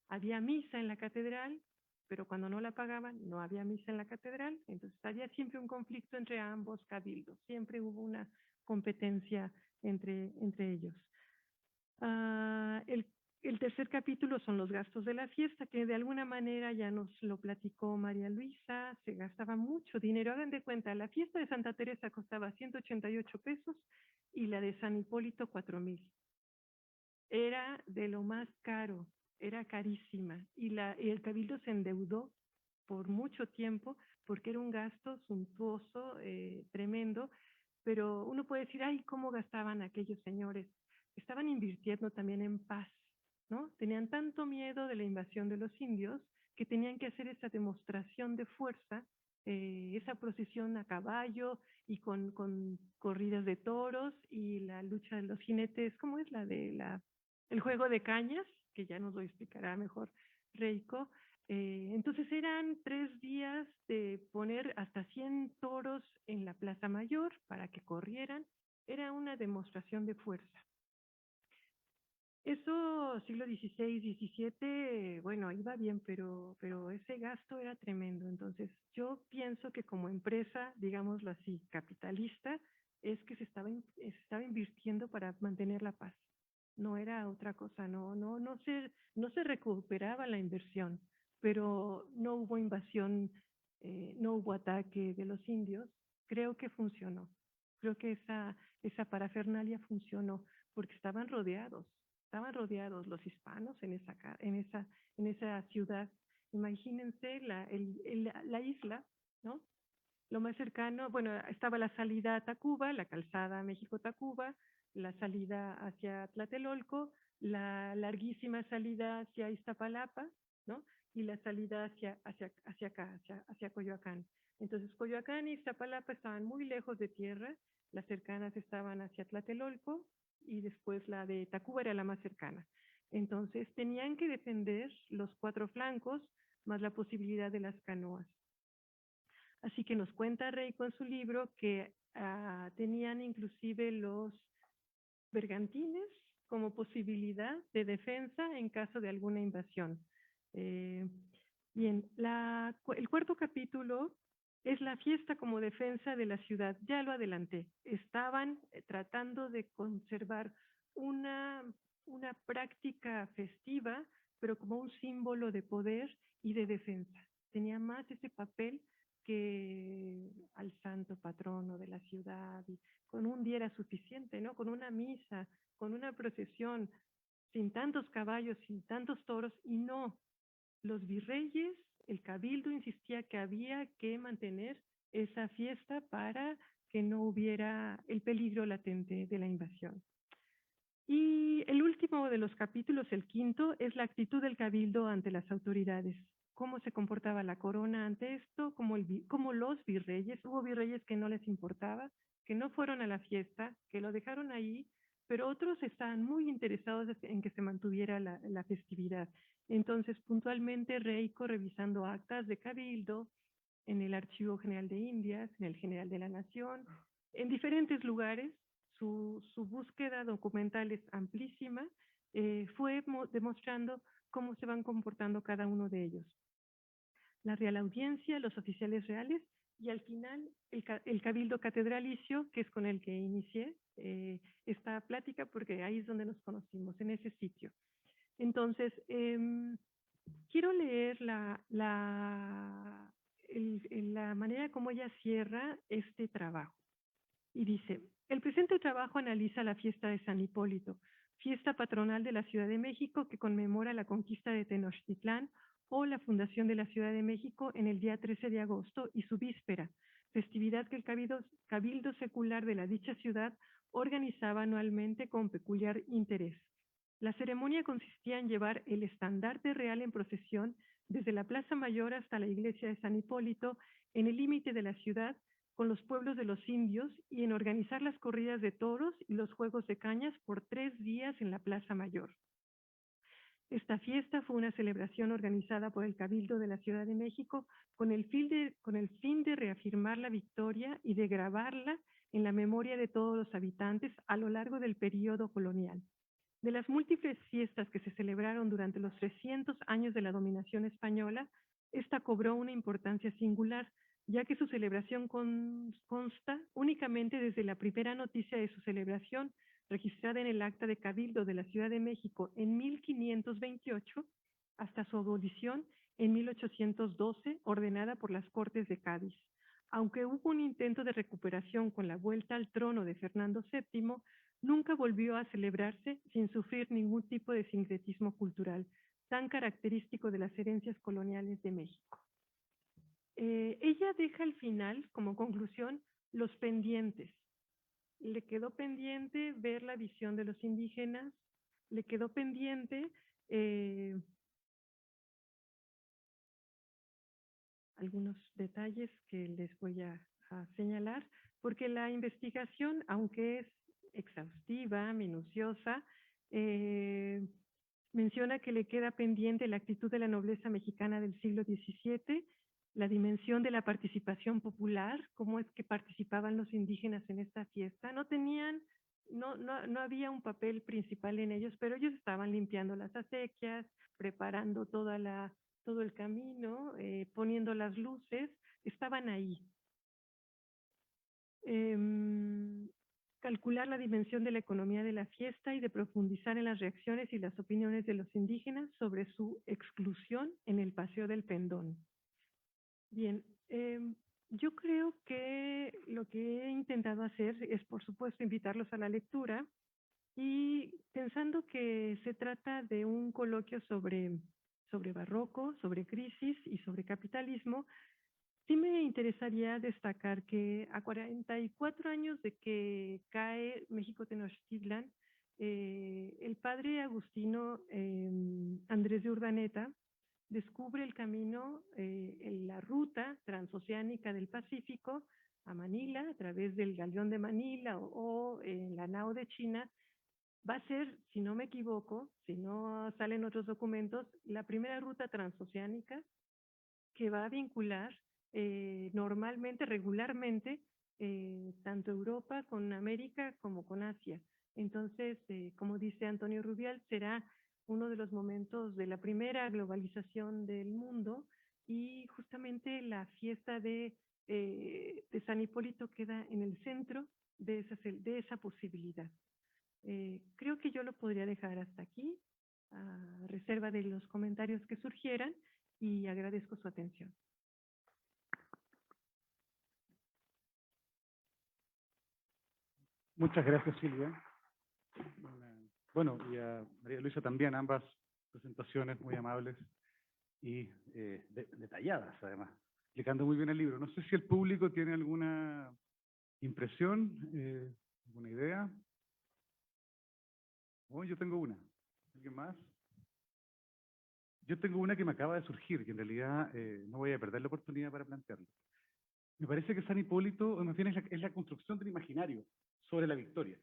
había misa en la catedral, pero cuando no la pagaban no había misa en la catedral, entonces había siempre un conflicto entre ambos cabildos, siempre hubo una competencia entre ellos. El tercer capítulo son los gastos de la fiesta, que de alguna manera ya nos lo platicó María Luisa, se gastaba mucho dinero. Hagan de cuenta, la fiesta de Santa Teresa costaba 188 pesos y la de San Hipólito 4,000. Era de lo más caro, era carísima, y el cabildo se endeudó por mucho tiempo porque era un gasto suntuoso, tremendo, pero uno puede decir, ay, ¿cómo gastaban aquellos señores? Estaban invirtiendo también en paz, ¿no? Tenían tanto miedo de la invasión de los indios que tenían que hacer esa demostración de fuerza, esa procesión a caballo y con corridas de toros y la lucha de los jinetes, ¿cómo es el juego de cañas? Que ya nos lo explicará mejor Reiko. Entonces eran 3 días de poner hasta 100 toros en la Plaza Mayor para que corrieran. Era una demostración de fuerza. Eso, siglo XVI, XVII, bueno, iba bien, pero ese gasto era tremendo. Entonces, yo pienso que como empresa, digámoslo así, capitalista, es que se estaba invirtiendo para mantener la paz. No era otra cosa, no se recuperaba la inversión, pero no hubo invasión, no hubo ataque de los indios. Creo que funcionó. Creo que esa parafernalia funcionó porque estaban rodeados los hispanos en esa ciudad. Imagínense la isla, ¿no? Lo más cercano, bueno, estaba la salida a Tacuba, la calzada México-Tacuba, la salida hacia Tlatelolco, la larguísima salida hacia Iztapalapa, ¿no? Y la salida hacia acá, hacia Coyoacán. Entonces, Coyoacán y Iztapalapa estaban muy lejos de tierra, las cercanas estaban hacia Tlatelolco, y después la de Tacuba era la más cercana. Entonces tenían que defender los 4 flancos, más la posibilidad de las canoas. Así que nos cuenta Reiko en su libro que tenían inclusive los bergantines como posibilidad de defensa en caso de alguna invasión. Bien, el 4º capítulo es la fiesta como defensa de la ciudad. Ya lo adelanté. Estaban tratando de conservar una práctica festiva, pero como un símbolo de poder y de defensa. Tenía más ese papel que al santo patrono de la ciudad. Y con un día era suficiente, ¿no? Con una misa, con una procesión, sin tantos caballos, sin tantos toros, y no. Los virreyes, el cabildo insistía que había que mantener esa fiesta para que no hubiera el peligro latente de la invasión. Y el último de los capítulos, el 5º, es la actitud del cabildo ante las autoridades. Cómo se comportaba la corona ante esto, como los virreyes. Hubo virreyes que no les importaba, que no fueron a la fiesta, que lo dejaron ahí, pero otros estaban muy interesados en que se mantuviera la festividad. Entonces, puntualmente, Reiko, revisando actas de cabildo, en el Archivo General de Indias, en el General de la Nación, en diferentes lugares, su búsqueda documental es amplísima, fue demostrando cómo se van comportando cada uno de ellos. La Real Audiencia, los oficiales reales y al final el Cabildo Catedralicio, que es con el que inicié esta plática, porque ahí es donde nos conocimos, en ese sitio. Entonces, quiero leer la manera como ella cierra este trabajo. Y dice, el presente trabajo analiza la fiesta de San Hipólito, fiesta patronal de la Ciudad de México que conmemora la conquista de Tenochtitlán o la fundación de la Ciudad de México en el día 13 de agosto y su víspera, festividad que el Cabildo Secular de la dicha ciudad organizaba anualmente con peculiar interés. La ceremonia consistía en llevar el estandarte real en procesión desde la Plaza Mayor hasta la iglesia de San Hipólito en el límite de la ciudad con los pueblos de los indios y en organizar las corridas de toros y los juegos de cañas por 3 días en la Plaza Mayor. Esta fiesta fue una celebración organizada por el Cabildo de la Ciudad de México con el fin de reafirmar la victoria y de grabarla en la memoria de todos los habitantes a lo largo del periodo colonial. De las múltiples fiestas que se celebraron durante los 300 años de la dominación española, esta cobró una importancia singular, ya que su celebración consta únicamente desde la primera noticia de su celebración, registrada en el Acta de Cabildo de la Ciudad de México en 1528, hasta su abolición en 1812, ordenada por las Cortes de Cádiz. Aunque hubo un intento de recuperación con la vuelta al trono de Fernando VII, nunca volvió a celebrarse sin sufrir ningún tipo de sincretismo cultural, tan característico de las herencias coloniales de México. Ella deja al final, como conclusión, los pendientes. Le quedó pendiente ver la visión de los indígenas, le quedó pendiente algunos detalles que les voy a señalar, porque la investigación, aunque es exhaustiva, minuciosa, menciona que le queda pendiente la actitud de la nobleza mexicana del siglo XVII, la dimensión de la participación popular, cómo es que participaban los indígenas en esta fiesta. No había un papel principal en ellos, pero ellos estaban limpiando las acequias, preparando todo el camino, poniendo las luces, estaban ahí. Calcular la dimensión de la economía de la fiesta y de profundizar en las reacciones y las opiniones de los indígenas sobre su exclusión en el Paseo del Pendón. Bien, yo creo que lo que he intentado hacer es, por supuesto, invitarlos a la lectura y pensando que se trata de un coloquio sobre barroco, sobre crisis y sobre capitalismo, sí me interesaría destacar que a 44 años de que cae México Tenochtitlán, el padre agustino Andrés de Urdaneta descubre el camino, en la ruta transoceánica del Pacífico a Manila, a través del Galeón de Manila o en la nao de China. Va a ser, si no me equivoco, si no salen otros documentos, la primera ruta transoceánica que va a vincular normalmente, regularmente, tanto Europa con América como con Asia. Entonces, como dice Antonio Rubial, será uno de los momentos de la primera globalización del mundo y justamente la fiesta de San Hipólito queda en el centro de esa posibilidad. Creo que yo lo podría dejar hasta aquí, a reserva de los comentarios que surgieran, y agradezco su atención. Muchas gracias, Silvia. Bueno, y a María Luisa también, ambas presentaciones muy amables y detalladas, además, explicando muy bien el libro. No sé si el público tiene alguna impresión, alguna idea. Oh, yo tengo una. ¿Alguien más? Yo tengo una que me acaba de surgir, que en realidad no voy a perder la oportunidad para plantearlo. Me parece que San Hipólito, más bien, es la construcción del imaginario sobre la victoria.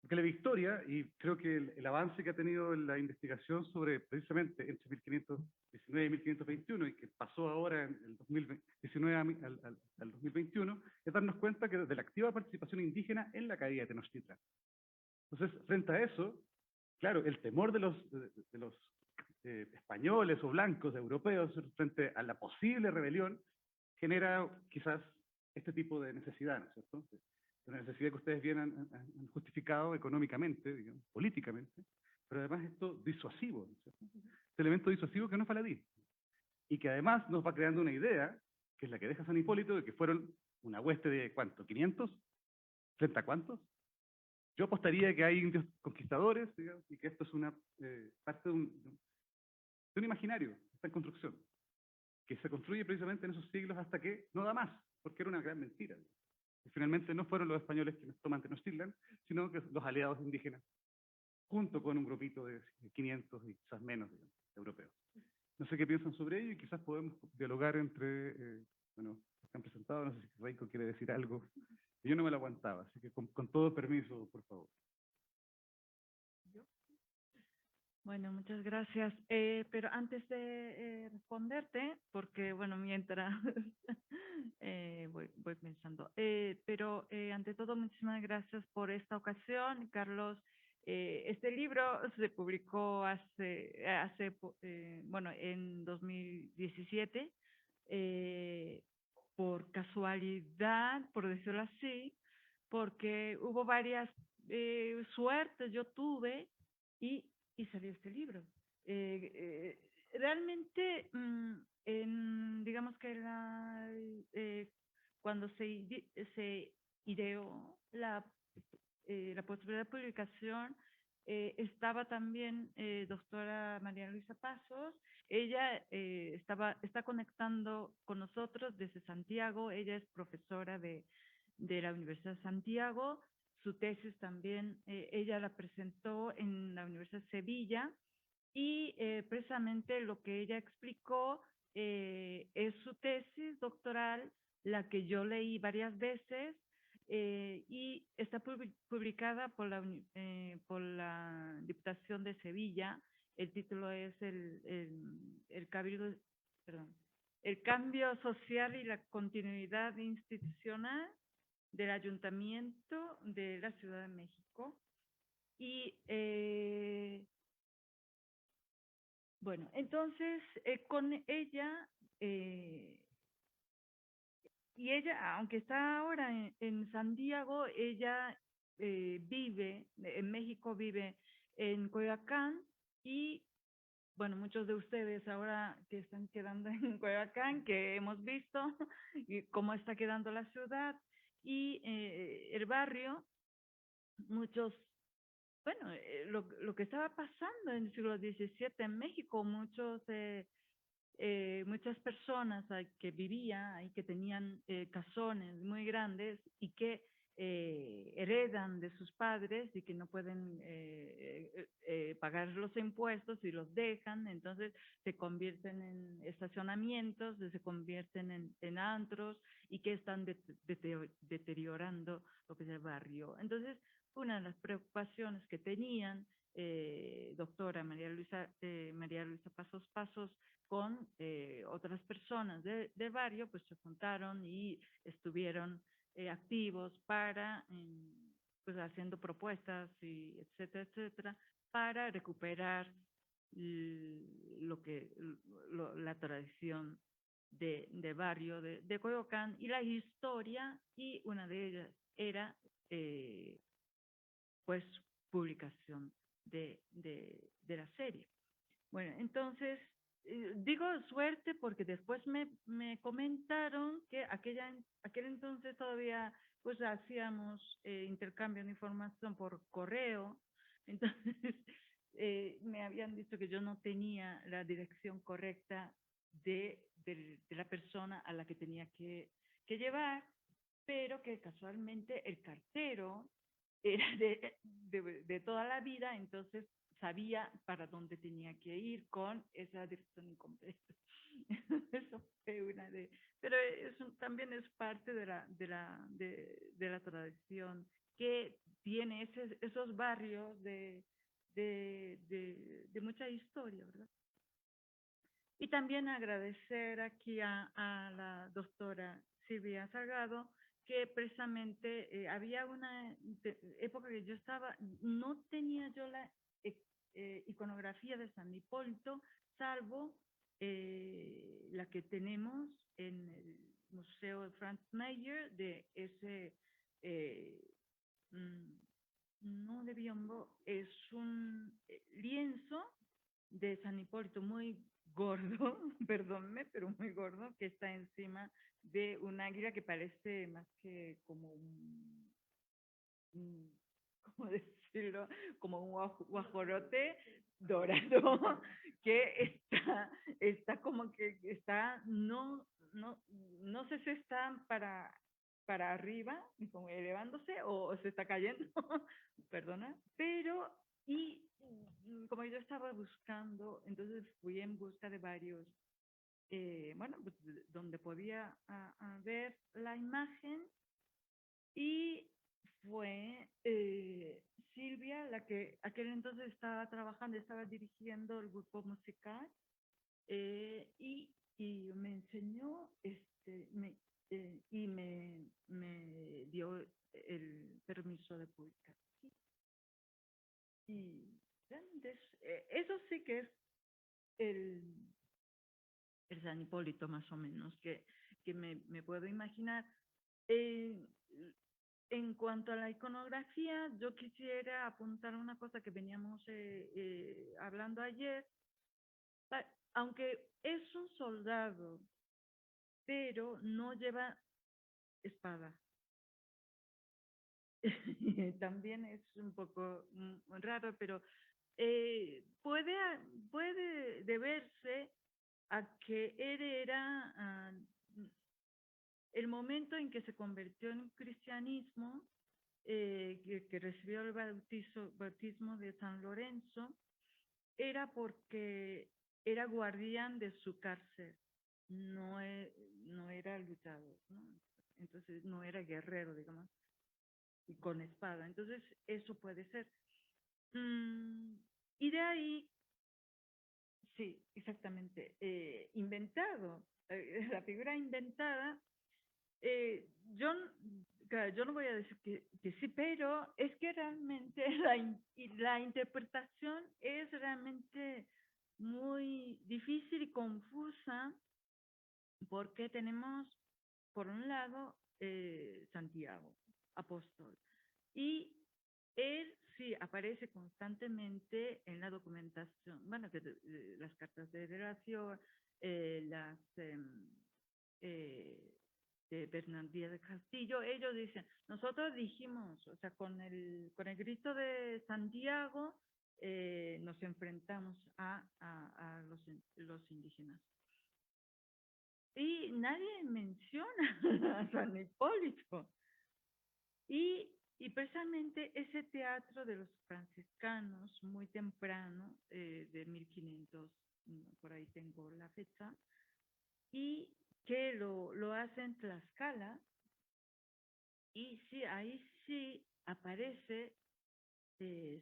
Porque la victoria, y creo que el avance que ha tenido en la investigación sobre precisamente entre 1519 y 1521, y que pasó ahora en el 2019 al 2021, es darnos cuenta que de la activa participación indígena en la caída de Tenochtitlán. Entonces, frente a eso, claro, el temor de los españoles o blancos europeos frente a la posible rebelión genera quizás este tipo de necesidad, ¿no es cierto? Una necesidad que ustedes bien han justificado económicamente, digamos, políticamente, pero además esto disuasivo, ¿no es cierto? Este elemento disuasivo que no es baladí, y que además nos va creando una idea, que es la que deja San Hipólito, de que fueron una hueste de ¿cuánto? ¿500? ¿30 cuántos? Yo apostaría que hay indios conquistadores, digamos, y que esto es una parte de un imaginario, está en construcción, que se construye precisamente en esos siglos hasta que no da más, porque era una gran mentira. Y finalmente no fueron los españoles quienes toman Tenochtitlan, sino que los aliados indígenas, junto con un grupito de 500 y quizás menos, digamos, europeos. No sé qué piensan sobre ello y quizás podemos dialogar entre, bueno, están presentados, no sé si Reiko quiere decir algo. Yo no me lo aguantaba, así que con todo permiso, por favor. Bueno, muchas gracias. Pero antes de responderte, porque bueno, mientras voy pensando, pero ante todo, muchísimas gracias por esta ocasión, Carlos. Este libro se publicó bueno, en 2017, por casualidad, por decirlo así, porque hubo varias suertes yo tuve y salió este libro. Realmente, digamos que cuando se ideó la posibilidad de publicación, estaba también doctora María Luisa Pasos. Ella está conectando con nosotros desde Santiago. Ella es profesora de la Universidad de Santiago. Su tesis también, ella la presentó en la Universidad de Sevilla, y precisamente lo que ella explicó es su tesis doctoral, la que yo leí varias veces, y está publicada por la Diputación de Sevilla. El título es el cambio social y la continuidad institucional del Ayuntamiento de la Ciudad de México. Y bueno, entonces con ella, y ella, aunque está ahora en San Diego, ella vive en México, vive en Coyoacán, y bueno, muchos de ustedes ahora que están quedando en Coyoacán, que hemos visto y cómo está quedando la ciudad y el barrio, muchos, bueno, lo que estaba pasando en el siglo XVII en México, muchas personas que vivían ahí, que tenían casones muy grandes y que heredan de sus padres y que no pueden pagar los impuestos y los dejan, entonces se convierten en estacionamientos, se convierten en antros, y que están deteriorando lo que es el barrio. Entonces, una de las preocupaciones que tenían doctora María Luisa Pasos con otras personas del barrio, pues se juntaron y estuvieron activos para, pues haciendo propuestas y etcétera, etcétera, para recuperar la tradición del barrio de Coyoacán y la historia, y una de ellas era pues publicación de la serie. Bueno, entonces, digo suerte porque después me comentaron que aquel entonces todavía pues hacíamos intercambio de información por correo, entonces me habían dicho que yo no tenía la dirección correcta de la persona a la que tenía que llevar, pero que casualmente el cartero era de toda la vida, entonces sabía para dónde tenía que ir con esa dirección incompleta. Eso fue una de... Pero también es parte de la tradición que tiene esos barrios de mucha historia, ¿verdad? Y también agradecer aquí a la doctora Silvia Salgado, que precisamente había una época que yo no tenía yo iconografía de San Hipólito, salvo la que tenemos en el Museo de Franz Mayer, de ese, no de biombo, es un lienzo de San Hipólito muy gordo, perdónme, pero muy gordo, que está encima de un águila que parece más que como ¿cómo decirlo? Como un guajolote dorado, que está como que está, no sé si está para arriba, como elevándose, o se está cayendo, perdona, pero, y como yo estaba buscando, entonces fui en busca de varios, bueno, pues, donde podía ver la imagen, y fue Silvia la que aquel entonces estaba trabajando, estaba dirigiendo el grupo musical, y me enseñó, y me dio el permiso de publicar. Y realmente eso sí que es el San Hipólito más o menos, que me puedo imaginar. En cuanto a la iconografía, yo quisiera apuntar una cosa que veníamos hablando ayer. Aunque es un soldado, pero no lleva espada. También es un poco raro, pero puede deberse a que él era el momento en que se convirtió en cristianismo, que recibió el bautismo de San Lorenzo, era porque era guardián de su cárcel, no era luchador, ¿no? Entonces no era guerrero, digamos, y con espada. Entonces eso puede ser. Y de ahí, sí, exactamente, inventado, la figura inventada. Claro, yo no voy a decir que sí, pero es que realmente la interpretación es realmente muy difícil y confusa, porque tenemos, por un lado, Santiago, apóstol, y él sí aparece constantemente en la documentación, bueno, las cartas de relación, las de Bernardía de Castillo. Ellos dicen, nosotros dijimos, o sea, con el grito de Santiago, nos enfrentamos a los indígenas. Y nadie menciona a San Hipólito. Y precisamente ese teatro de los franciscanos, muy temprano, de 1500, por ahí tengo la fecha, y que lo hace en Tlaxcala, y sí, ahí sí aparece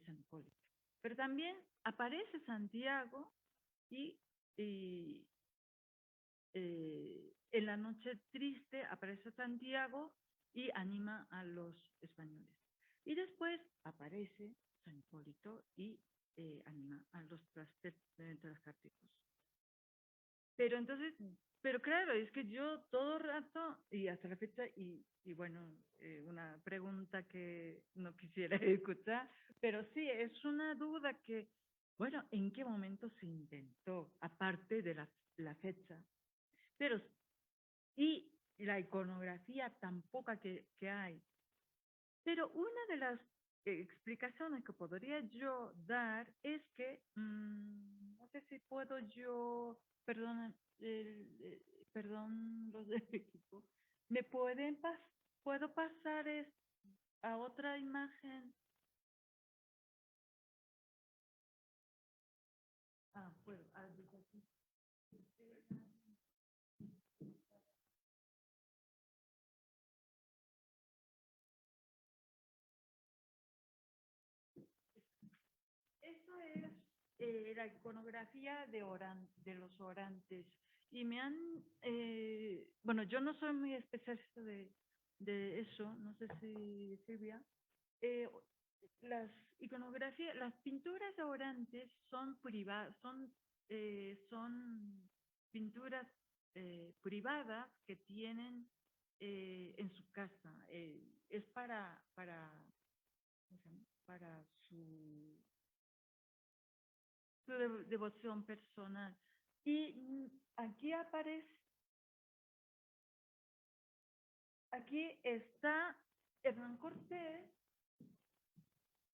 San Hipólito. Pero también aparece Santiago, y en la noche triste aparece Santiago y anima a los españoles. Y después aparece San Hipólito y anima a los tlaxcaltecos. Pero entonces, pero claro, es que yo todo rato, y hasta la fecha, y bueno, una pregunta que no quisiera escuchar, pero sí, es una duda que, bueno, ¿en qué momento se inventó? Aparte de la fecha. Pero, y la iconografía tan poca que hay. Pero una de las explicaciones que podría yo dar es que, no sé si puedo yo, perdón los del equipo, puedo pasar a otra imagen? Puedo, aquí. Esto es la iconografía de los orantes. Y me han, bueno, yo no soy muy especialista de eso, no sé si Silvia. las iconografías, las pinturas de Orantes son privadas, son pinturas privadas que tienen en su casa. Es ¿cómo se llama? Para su devoción personal. Y aquí aquí está Hernán Cortés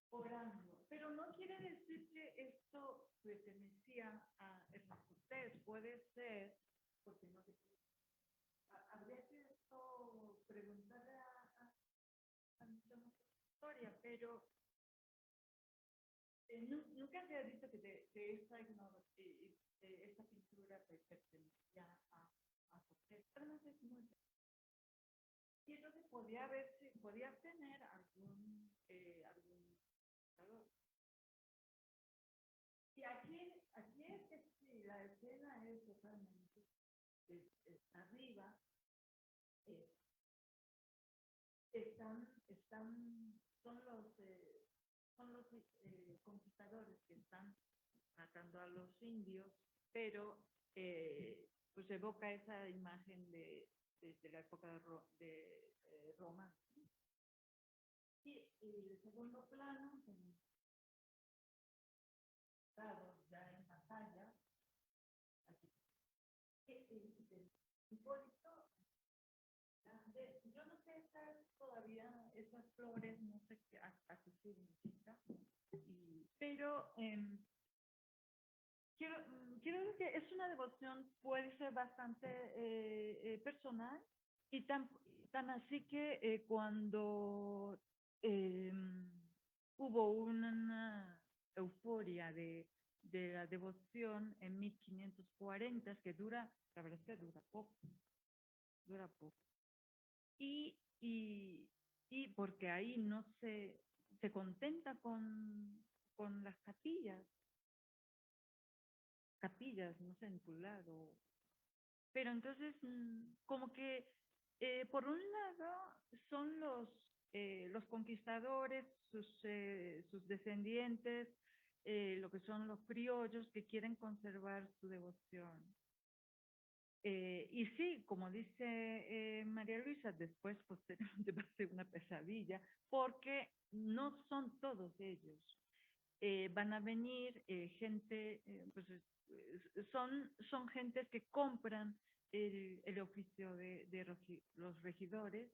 orando, pero no quiere decir que esto pertenecía a Hernán Cortés, puede ser, porque no sé, habría que esto preguntarle a nuestra historia, pero nunca se ha dicho que de esta pintura pertenecía a Cortés, pero no sé cómo es. Y entonces podía tener algún valor. Y aquí es que sí, la escena es totalmente arriba, eh, son los conquistadores que están matando a los indios, pero pues evoca esa imagen de la época de Roma. Y el segundo plano, ya en pantalla, aquí. Hipólito, yo no sé todavía esas flores, no sé a qué significa, pero quiero decir que es una devoción, puede ser bastante personal, y tan así que cuando hubo una euforia de la devoción en 1540, que la verdad es que dura poco. Y porque ahí no se contenta con las capillas, no sé, en tu lado. Pero entonces, como que, por un lado, son los conquistadores, sus descendientes, lo que son los criollos que quieren conservar su devoción. Y sí, como dice María Luisa, después posteriormente va a ser una pesadilla, porque no son todos ellos. Van a venir gente, pues son gentes que compran el oficio de los regidores,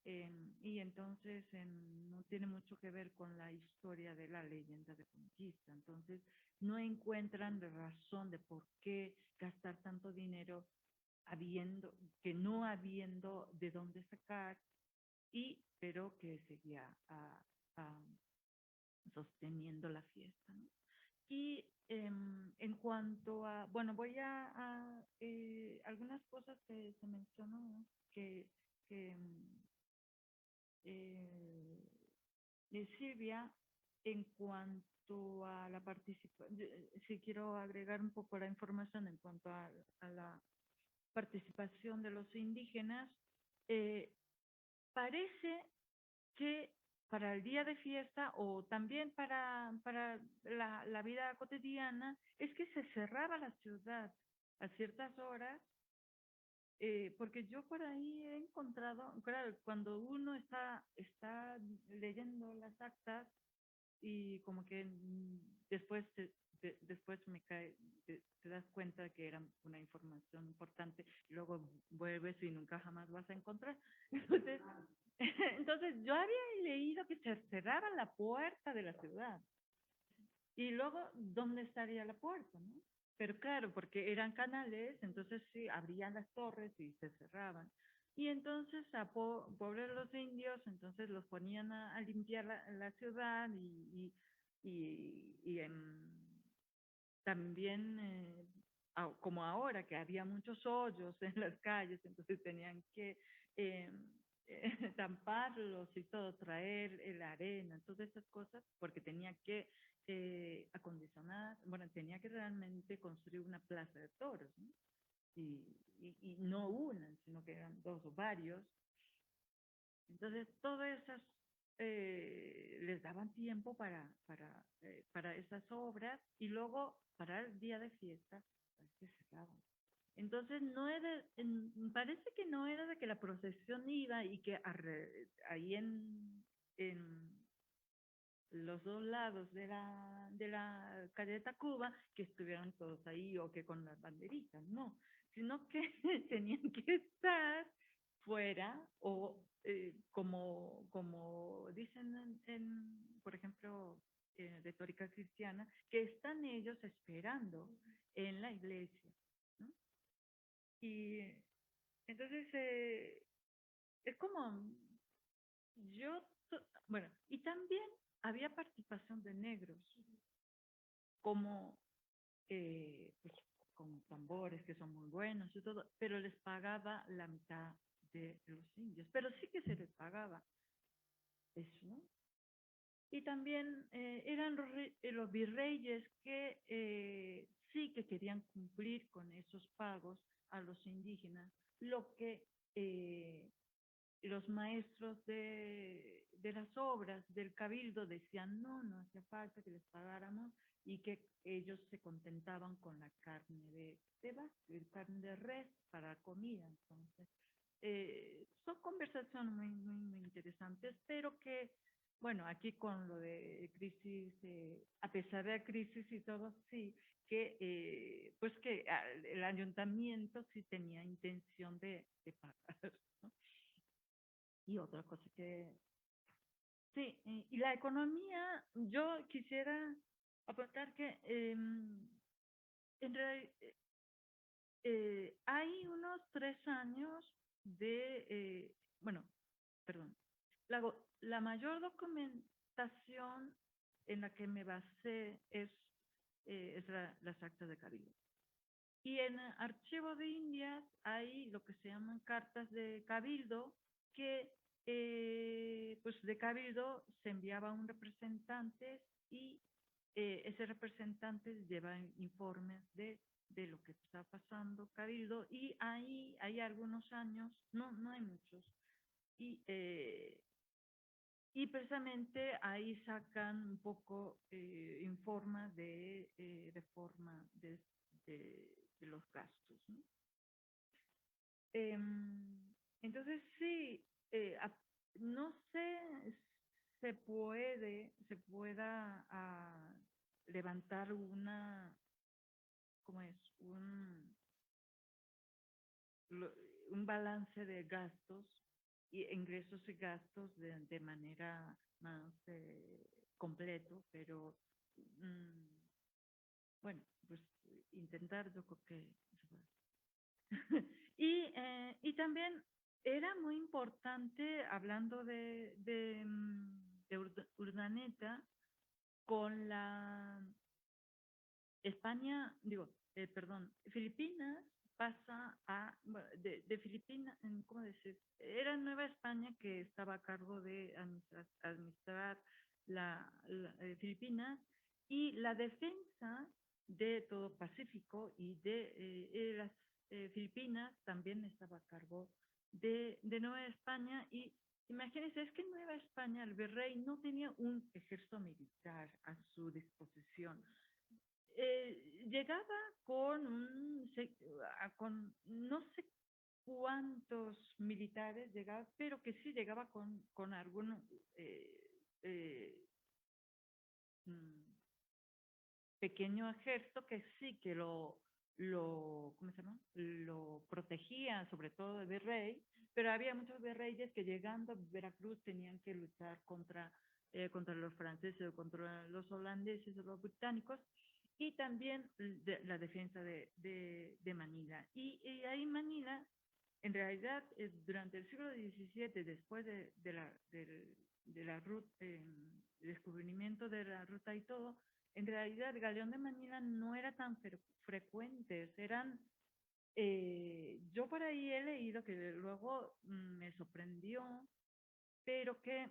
y entonces no tiene mucho que ver con la historia de la leyenda de conquista. Entonces no encuentran razón de por qué gastar tanto dinero no habiendo de dónde sacar, pero que seguía sosteniendo la fiesta, ¿no? Y en cuanto a, bueno, voy a algunas cosas que se mencionó, ¿no? que Silvia, en cuanto a la participación, si quiero agregar un poco la información en cuanto a la participación de los indígenas, parece que para el día de fiesta o también para la vida cotidiana, es que se cerraba la ciudad a ciertas horas, porque yo por ahí he encontrado, claro, cuando uno está leyendo las actas y como que después después te das cuenta que era una información importante, y luego vuelves y nunca jamás vas a encontrar. Entonces yo había leído que se cerraba la puerta de la ciudad. Y luego, ¿dónde estaría la puerta, no? Pero claro, porque eran canales, entonces sí, abrían las torres y se cerraban. Y entonces a pobres los indios, entonces los ponían a limpiar la ciudad y también, como ahora, que había muchos hoyos en las calles, entonces tenían que eh, tamparlos y todo, traer la arena, todas esas cosas, porque tenía que acondicionar, bueno, tenía que realmente construir una plaza de toros, ¿no? Y no una, sino que eran dos o varios. Entonces, todas les daban tiempo para esas obras y luego para el día de fiesta pues, se cerraban. Entonces no era, parece que no era de que la procesión iba y que ahí en los dos lados de la calle de Tacuba, que estuvieran todos ahí o que con las banderitas, no, sino que tenían que estar fuera o como dicen por ejemplo, en retórica cristiana, que están ellos esperando en la iglesia, ¿no? Y entonces es como bueno, y también había participación de negros, como pues, con tambores que son muy buenos y todo, pero les pagaba la mitad de los indios, pero sí que se les pagaba eso, ¿no? Y también eran los virreyes que sí que querían cumplir con esos pagos a los indígenas, lo que los maestros de las obras del cabildo decían no hacía falta que les pagáramos y que ellos se contentaban con la carne de vaca, carne de res para comida. Entonces, son conversaciones muy interesantes, pero que, bueno, aquí con lo de crisis, a pesar de la crisis y todo, sí, que pues que el ayuntamiento sí tenía intención de pagar, ¿no? Y otra cosa que, sí, y la economía, yo quisiera aportar que en realidad hay unos 3 años bueno, perdón, la mayor documentación en la que me basé es las actas de cabildo. Y en Archivo de Indias hay lo que se llaman cartas de cabildo, que pues de cabildo se enviaba un representante y ese representante lleva informes de lo que está pasando cabildo, y ahí hay algunos años, no hay muchos, y precisamente ahí sacan un poco, informes de reforma de los gastos, ¿no? Entonces sí, no sé, se pueda levantar ¿cómo es? Un balance de gastos y ingresos y gastos de manera más completo, pero bueno, pues intentar yo creo que se puede. Y también era muy importante, hablando de Urdaneta, con la España, perdón, Filipinas pasa a, bueno, de Filipinas, ¿cómo decir? Era Nueva España que estaba a cargo de administrar Filipinas, y la defensa de todo Pacífico y de las Filipinas también estaba a cargo de Nueva España. Y imagínense, es que en Nueva España el virrey no tenía un ejército militar a su disposición. Llegaba con no sé cuántos militares llegaba, pero que sí llegaba con algunos pequeño ejército que sí que ¿cómo se llama? Lo protegía, sobre todo el virrey, pero había muchos virreyes que llegando a Veracruz tenían que luchar contra los franceses, o contra los holandeses o los británicos, y también la defensa de Manila. Y ahí Manila, en realidad, durante el siglo XVII, después de la ruta, el descubrimiento de la ruta y todo, en realidad el galeón de Manila no era tan frecuentes, eran, yo por ahí he leído que luego me sorprendió, pero que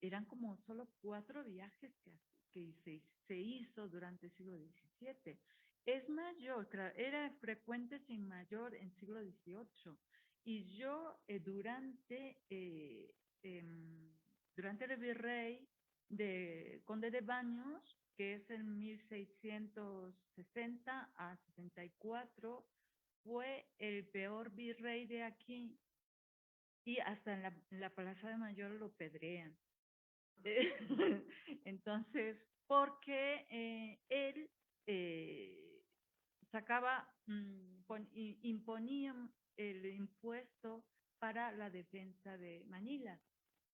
eran como solo 4 viajes que se hizo durante el siglo XVII. Es mayor, era frecuente sin mayor en siglo XVIII. Y yo durante durante el virrey de Conde de Baños, que es en 1660 a 64, fue el peor virrey de aquí, y hasta en la Plaza de Mayor lo pedrean. Entonces, porque él sacaba, imponía el impuesto para la defensa de Manila,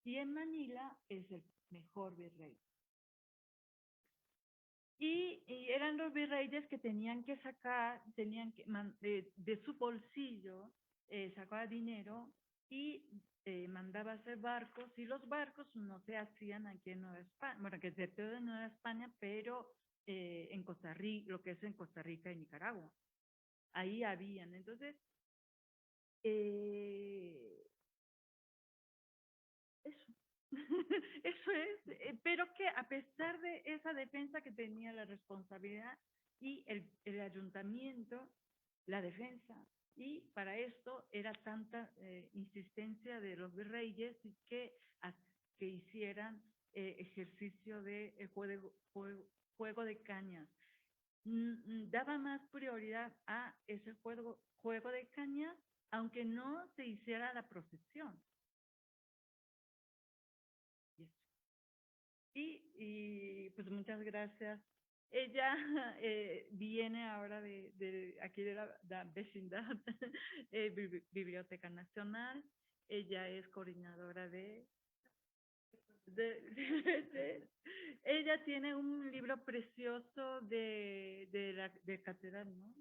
y en Manila es el mejor virrey. Y eran los virreyes que tenían que sacar, de su bolsillo, sacaba dinero y mandaba a hacer barcos, y los barcos no se hacían aquí en Nueva España, bueno, que se todo en Nueva España, pero en Costa Rica, lo que es en Costa Rica y Nicaragua. Ahí habían. Entonces, eso. Eso es, pero que a pesar de esa defensa que tenía la responsabilidad y el ayuntamiento, la defensa, y para esto era tanta insistencia de los virreyes que hicieran ejercicio de juego de cañas. Daba más prioridad a ese juego de cañas, aunque no se hiciera la procesión. Y pues muchas gracias. Ella viene ahora de aquí de la vecindad, Biblioteca Nacional. Ella es coordinadora ella tiene un libro precioso de catedral, ¿no?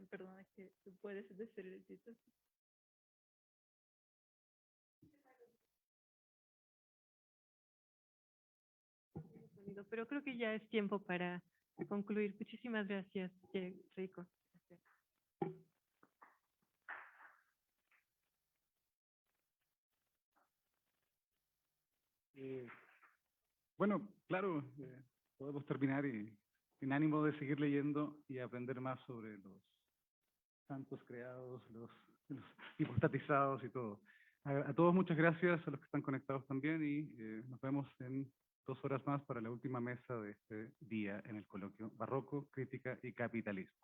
Perdón, que tú puedes decir el título. Pero creo que ya es tiempo para concluir. Muchísimas gracias, Rico. Bueno, claro, podemos terminar y sin ánimo de seguir leyendo y aprender más sobre los santos creados, los hipostatizados y todo. A todos muchas gracias, a los que están conectados también, y nos vemos en 2 horas más para la última mesa de este día en el coloquio Barroco, Crítica y Capitalismo.